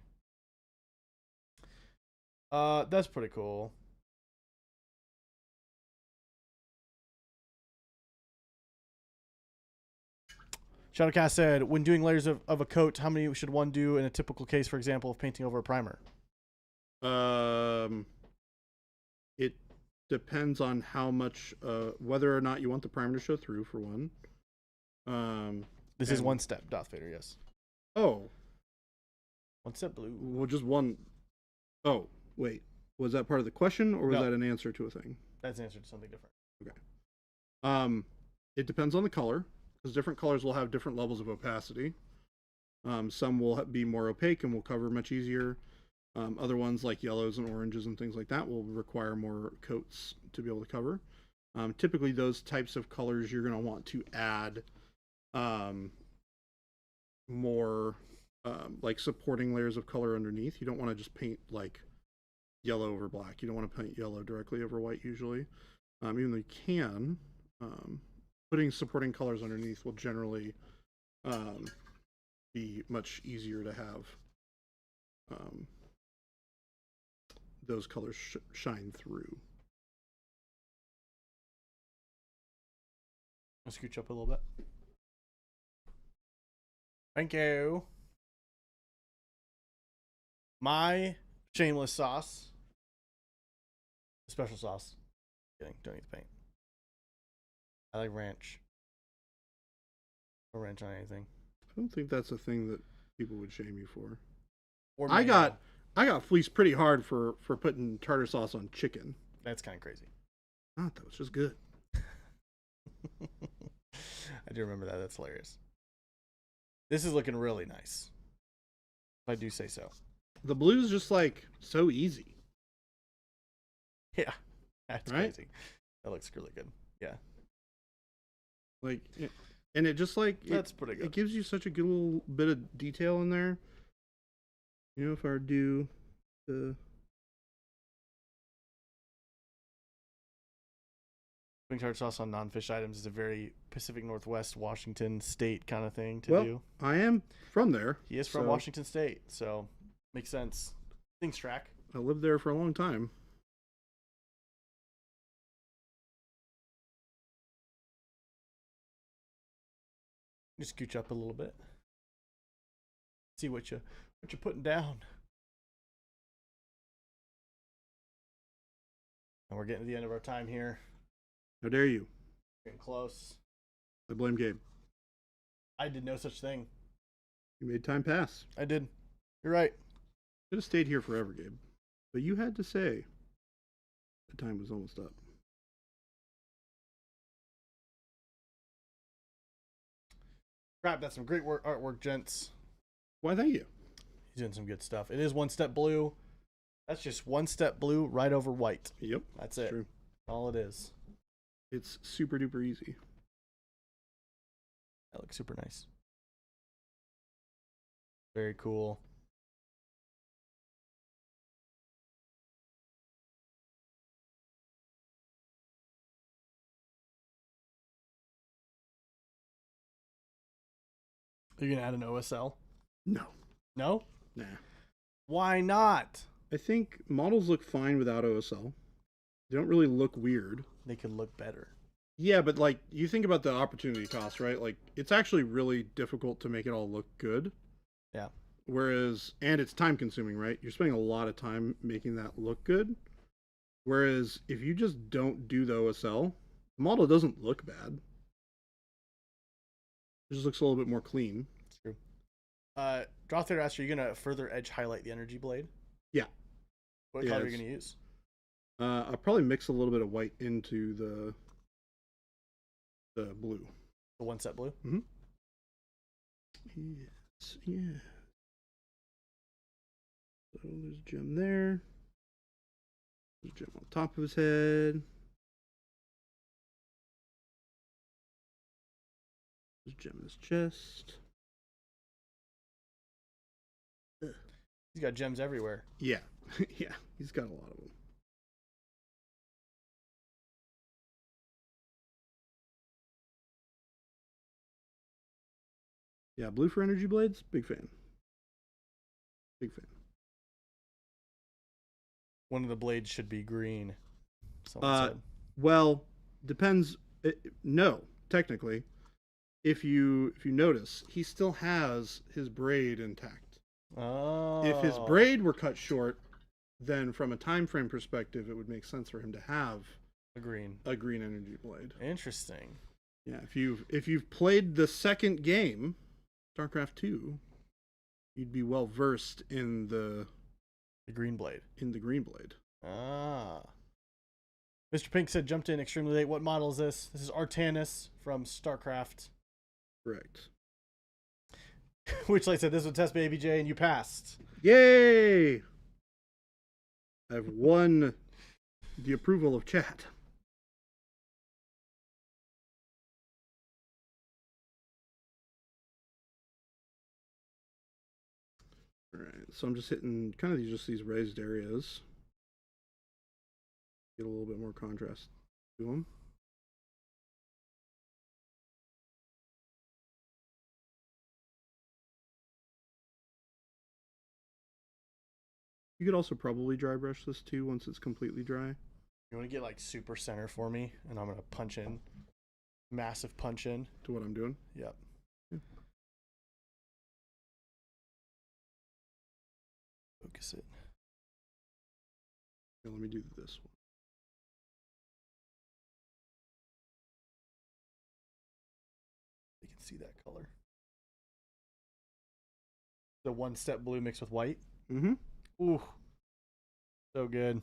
That's pretty cool. Shadowcast said, when doing layers of a coat, how many should one do in a typical case, for example, of painting over a primer? It depends on how much, whether or not you want the primer to show through, for one. This is OneStep, Darth Vader, yes. Oh. OneStep blue. Well, just one. Oh, wait. Was that part of the question, or was that an answer to a thing? That's an answer to something different. Okay. It depends on the color, because different colors will have different levels of opacity. Some will be more opaque and will cover much easier. Other ones, like yellows and oranges and things like that, will require more coats to be able to cover. Typically, those types of colors, you're going to want to add more like supporting layers of color underneath. You don't want to just paint like yellow over black. You don't want to paint yellow directly over white usually. Even though you can, putting supporting colors underneath will generally be much easier to have those colors shine through. I'll scooch up a little bit. Thank you. My shameless sauce. Special sauce. Kidding, don't need the paint. I like ranch. No ranch on anything. I don't think that's a thing that people would shame you for. Or I got fleeced pretty hard for putting tartar sauce on chicken. That's kind of crazy. Not though, it's just good. I do remember that. That's hilarious. This is looking really nice, if I do say so. The blue's just like so easy. Yeah, that's right? crazy. That looks really good. Yeah. Like, and it just like that's pretty good. It gives you such a good little bit of detail in there. You know, if I were to do the putting tartar sauce on non-fish items is a very Pacific Northwest Washington State kind of thing to do. I am from there. He is from Washington State, so makes sense. Things track. I lived there for a long time. Just scooch up a little bit. See what you're putting down. And we're getting to the end of our time here. How dare you? Getting close. I blame Gabe. I did no such thing. You made time pass. I did. You're right. Could have stayed here forever, Gabe. But you had to say the time was almost up. Crap, that's some great artwork, gents. Why, thank you. He's doing some good stuff. It is OneStep blue. That's just OneStep blue right over white. Yep. That's it. True. All it is. It's super duper easy. That looks super nice. Very cool. Are you gonna add an OSL? No. No? Nah. Why not? I think models look fine without OSL. They don't really look weird. They could look better. Yeah, but like you think about the opportunity cost, right? Like it's actually really difficult to make it all look good. Yeah. Whereas, and it's time consuming, right? You're spending a lot of time making that look good. Whereas if you just don't do the OSL, the model doesn't look bad. It just looks a little bit more clean. That's true. Drawther asked, are you gonna further edge highlight the energy blade? Yeah. What color are you gonna use? I'll probably mix a little bit of white into the blue. The OneStep blue? Mm-hmm. Yes, yeah. So there's a gem there. There's a gem on top of his head. There's a gem in his chest. He's got gems everywhere. Yeah. Yeah, he's got a lot of them. Yeah, blue for energy blades, big fan. Big fan. One of the blades should be green. Someone said. Well, depends. No, technically, if you notice, he still has his braid intact. Oh. If his braid were cut short, then from a time frame perspective, it would make sense for him to have a green energy blade. Interesting. Yeah, if you've played the second game, StarCraft 2, you'd be well versed in the green blade. In the green blade. Ah. Mr. Pink said jumped in extremely late. What model is this? This is Artanis from StarCraft. Correct. Which, like I said, this was a test, BabyJ, and you passed. Yay! I've won the approval of chat. Alright, so I'm just hitting kind of these raised areas. Get a little bit more contrast to them. You could also probably dry brush this too once it's completely dry. You want to get like super center for me, and I'm going to punch in. Massive punch in. To what I'm doing? Yep. Yeah. Focus it. Here, let me do this one. You can see that color. The OneStep blue mixed with white. Mm-hmm. Ooh. So good.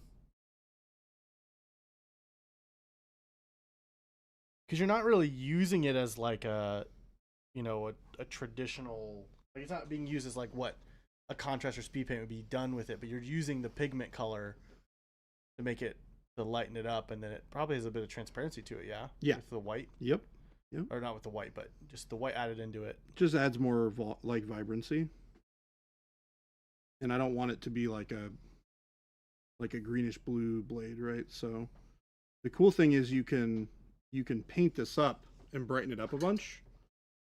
Because you're not really using it as like a, you know, a traditional, like it's not being used as like what a contrast or speed paint would be done with it, but you're using the pigment color to make it, to lighten it up, and then it probably has a bit of transparency to it, yeah? Yeah. With the white? Yep. Yep. Or not with the white, but just the white added into it. Just adds more like vibrancy. And I don't want it to be like a greenish blue blade, right? So the cool thing is you can paint this up and brighten it up a bunch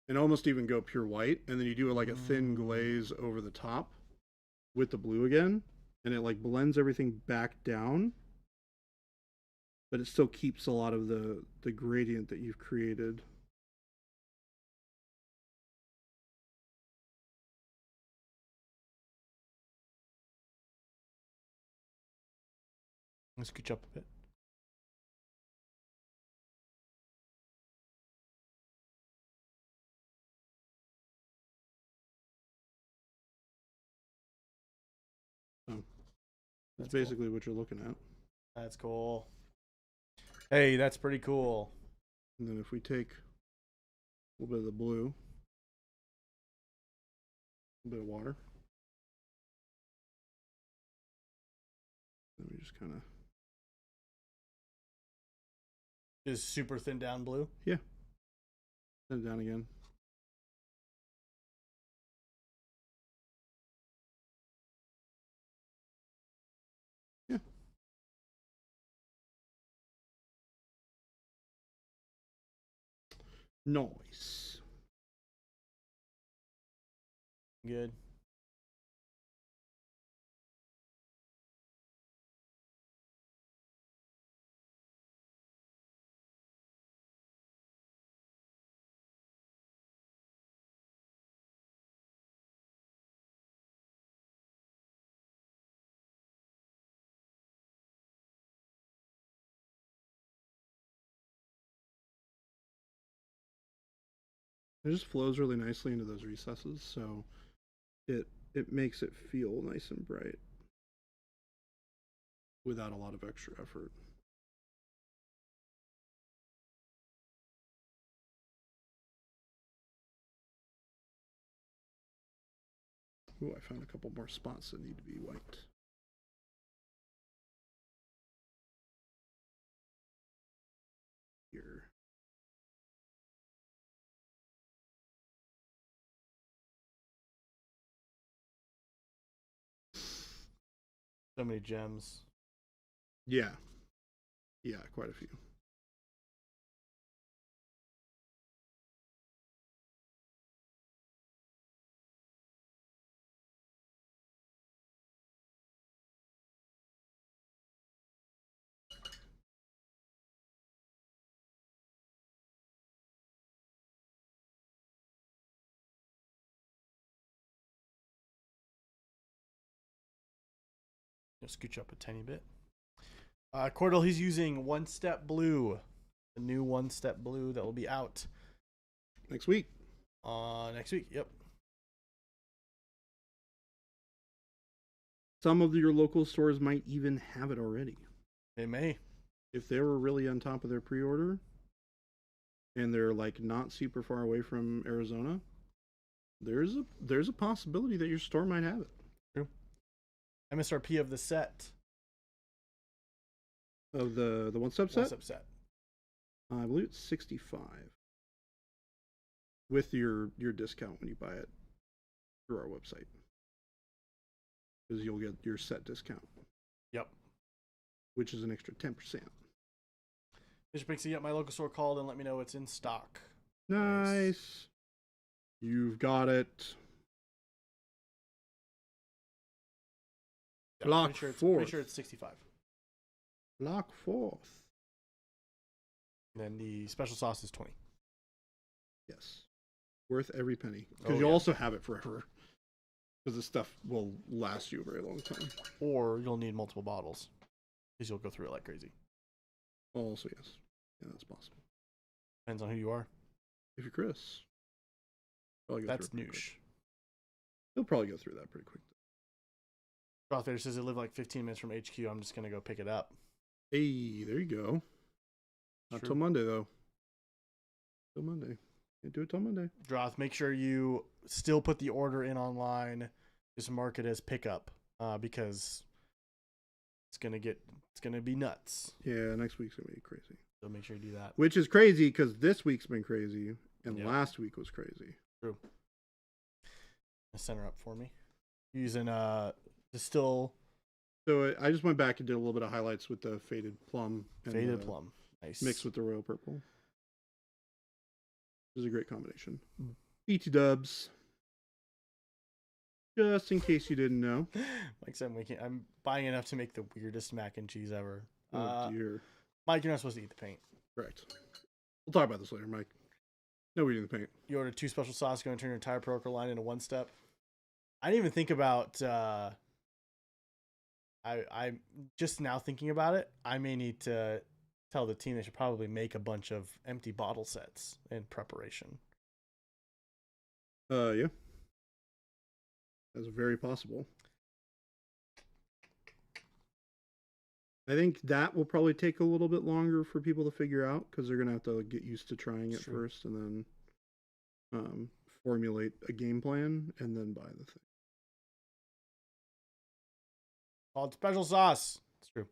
and almost even go pure white, and then you do like a thin glaze over the top with the blue again, and it like blends everything back down, but it still keeps a lot of the gradient that you've created. Let's scooch up a bit. So that's basically cool. What you're looking at. That's cool. Hey, that's pretty cool. And then if we take a little bit of the blue, a bit of water, then we just kind of is super thin down blue. Yeah. Thin it down again. Yeah. Nice. Good. It just flows really nicely into those recesses, so it makes it feel nice and bright without a lot of extra effort. Ooh, I found a couple more spots that need to be white. Here. So many gems. Yeah. Yeah, quite a few. Scooch up a tiny bit. Cordell, he's using OneStep Blue, the new OneStep Blue that will be out Next week. Next week. Yep. Some of your local stores might even have it already. They may. If they were really on top of their pre-order and they're like not super far away from Arizona, there's a possibility that your store might have it. True. MSRP of the set. Of the OneStep set? OneStep set. I believe it's 65 with your discount when you buy it through our website, because you'll get your set discount. Yep. Which is an extra 10%. Mr. Pixie, yep, my local store called and let me know it's in stock. Nice. You've got it. Yeah, Block pretty sure it's 65. Block 4th. And then the special sauce is 20. Yes. Worth every penny. Because Oh, you'll yeah. also have it forever. Because this stuff will last you a very long time. Or you'll need multiple bottles. Because you'll go through it like crazy. Also, yes. Yeah, that's possible. Depends on who you are. If you're Chris. Probably go That's through it pretty noosh. quick. He'll probably go through that pretty quick. Roth Vader says I live like 15 minutes from HQ. I'm just going to go pick it up. Hey, there you go. Not True. till Monday, though. Till Monday. Can't do it till Monday. Droth, make sure you still put the order in online. Just mark it as pickup because it's gonna be nuts. Yeah, next week's going to be crazy. So make sure you do that. Which is crazy because this week's been crazy and Yeah. last week was crazy. True. Center up for me. Using distill So I just went back and did a little bit of highlights with the faded plum. And faded the plum. Nice. mixed with the royal purple. This is a great combination. BT dubs. Just in case you didn't know. Like said, I'm buying enough to make the weirdest mac and cheese ever. Oh dear. Mike, you're not supposed to eat the paint. Correct. We'll talk about this later, Mike. No eating the paint. You ordered 2 special sauce, going to turn your entire broker line into OneStep. I didn't even think about. I'm just now thinking about it. I may need to tell the team they should probably make a bunch of empty bottle sets in preparation. Yeah. That's very possible. I think that will probably take a little bit longer for people to figure out because they're gonna have to get used to trying it first and then formulate a game plan and then buy the thing. Called special sauce. It's true.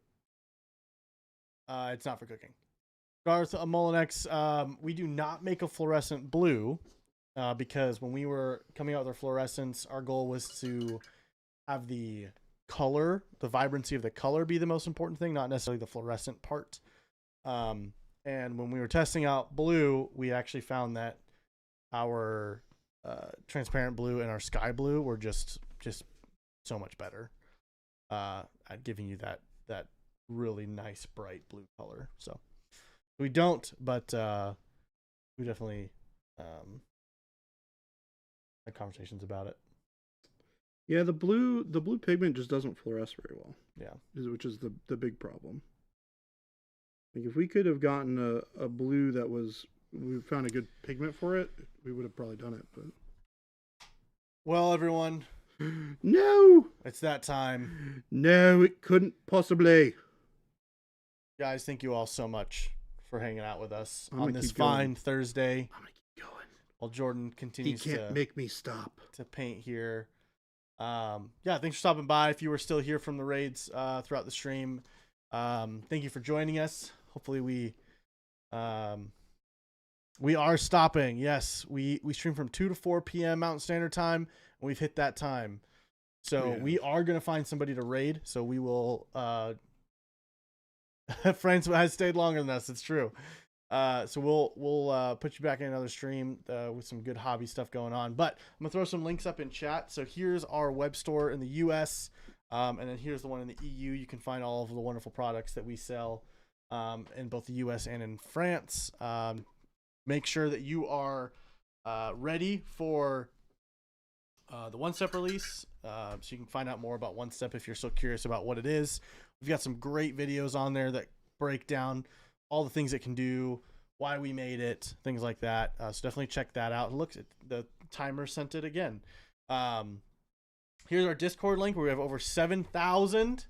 It's not for cooking. Garth Molinex, we do not make a fluorescent blue because when we were coming out with our fluorescence, our goal was to have the color, the vibrancy of the color be the most important thing, not necessarily the fluorescent part. And when we were testing out blue, we actually found that our transparent blue and our sky blue were just so much better at giving you that really nice bright blue color. So we don't, but we definitely had conversations about it. Yeah, the blue pigment just doesn't fluoresce very well. Yeah, which is the big problem. Like if we could have gotten a blue that we found a good pigment for it, we would have probably done it. But well, everyone, no, it's that time. No, it couldn't possibly. Guys, thank you all so much for hanging out with us I'm on gonna this keep going. fine Thursday. I'm gonna keep going. While Jordan He continues can't make me stop. to paint here. Yeah, thanks for stopping by. If you were still here from the raids throughout the stream, thank you for joining us. Hopefully we are stopping. Yes, we stream from 2 to 4 p.m. Mountain Standard Time, and we've hit that time. So Yeah. we are gonna find somebody to raid. So we will. Friends has stayed longer than us. It's true. So we'll put you back in another stream with some good hobby stuff going on. But I'm gonna throw some links up in chat. So here's our web store in the U.S. And then here's the one in the EU. You can find all of the wonderful products that we sell in both the U.S. and in France. Make sure that you are ready for the OneStep release, so you can find out more about OneStep if you're so curious about what it is. We've got some great videos on there that break down all the things it can do, why we made it, things like that. So definitely check that out. Look, the timer sent it again. Here's our Discord link where we have over 7,000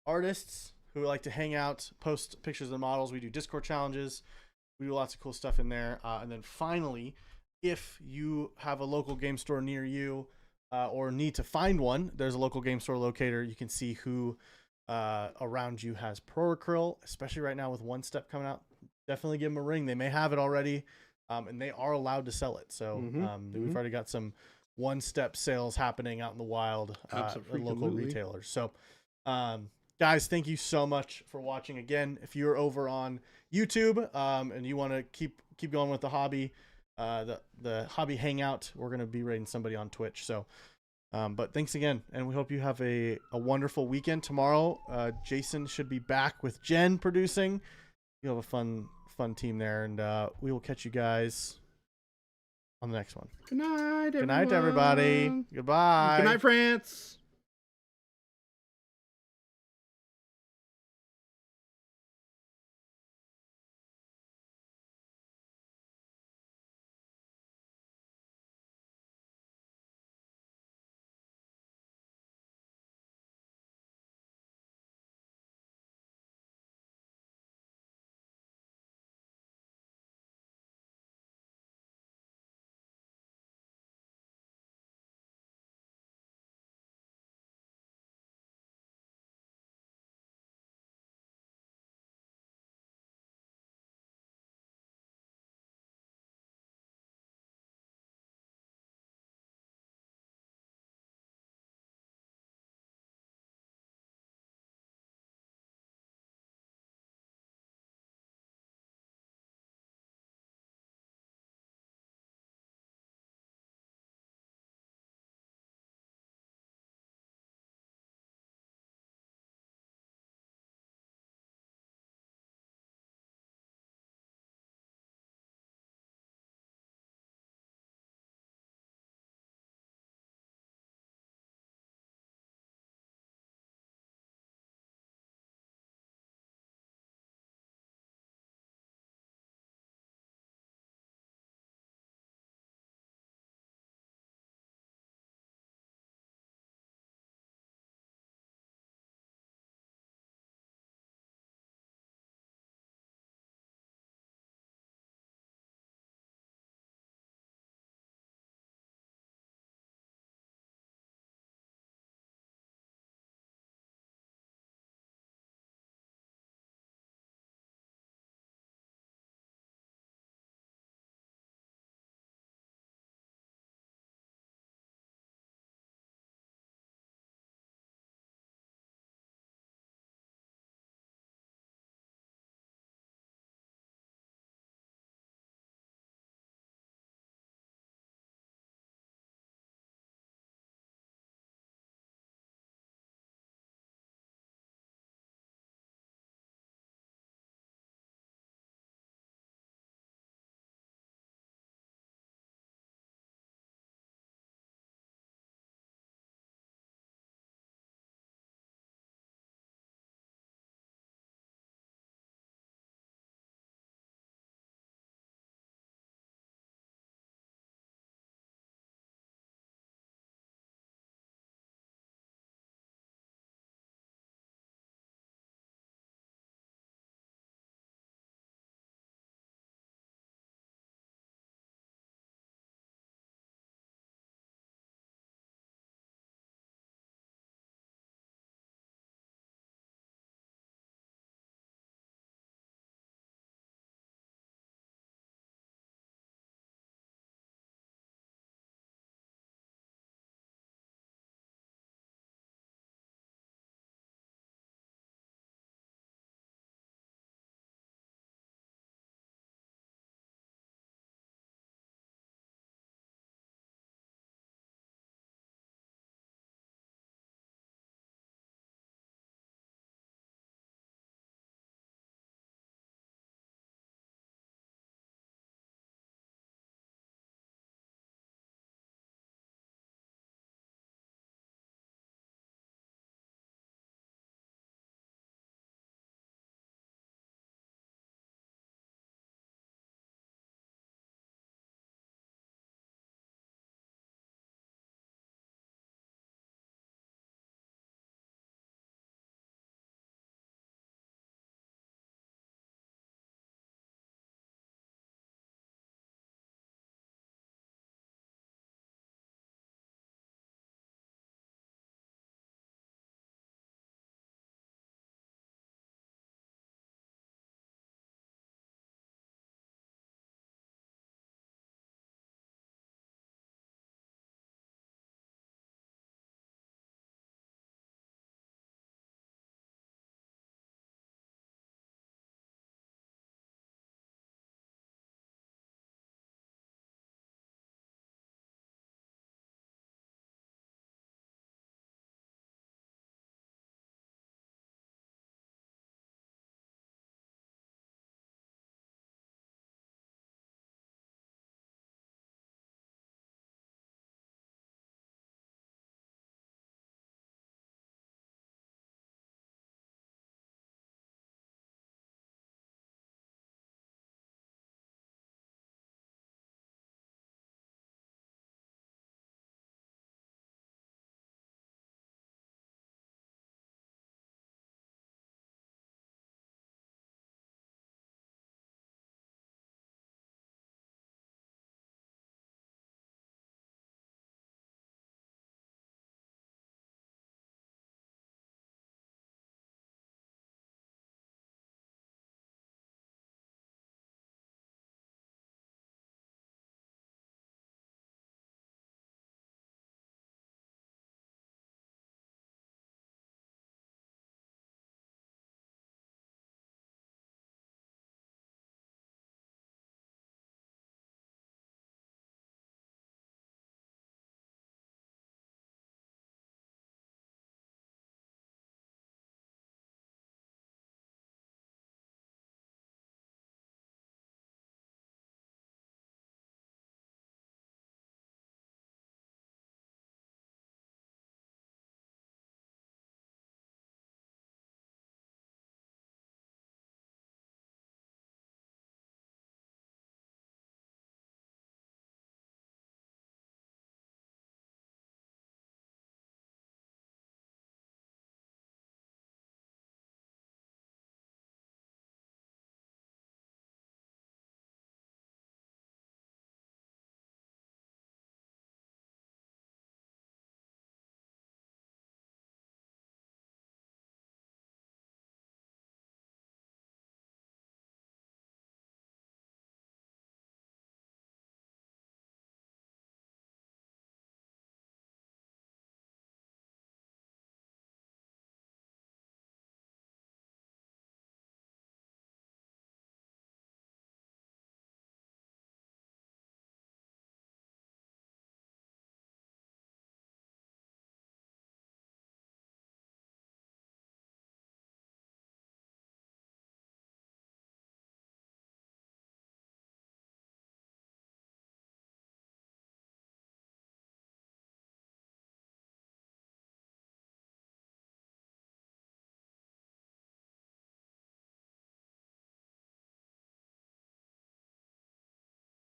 artists who like to hang out, post pictures of the models. We do Discord challenges. We do lots of cool stuff in there. And then finally, if you have a local game store near you or need to find one, there's a local game store locator. You can see who around you has Pro Acryl, especially right now with OneStep coming out. Definitely give them a ring. They may have it already, and they are allowed to sell it. So we've already got some OneStep sales happening out in the wild at local retailers. So guys, thank you so much for watching. Again, if you're over on YouTube and you want to keep going with the hobby, the hobby hangout, we're going to be rating somebody on Twitch. So but thanks again, and we hope you have a wonderful weekend. Tomorrow Jason should be back with Jen producing. You'll have a fun team there, and we will catch you guys on the next one. Good night, everyone. Good night, everybody. Goodbye. Good night, France.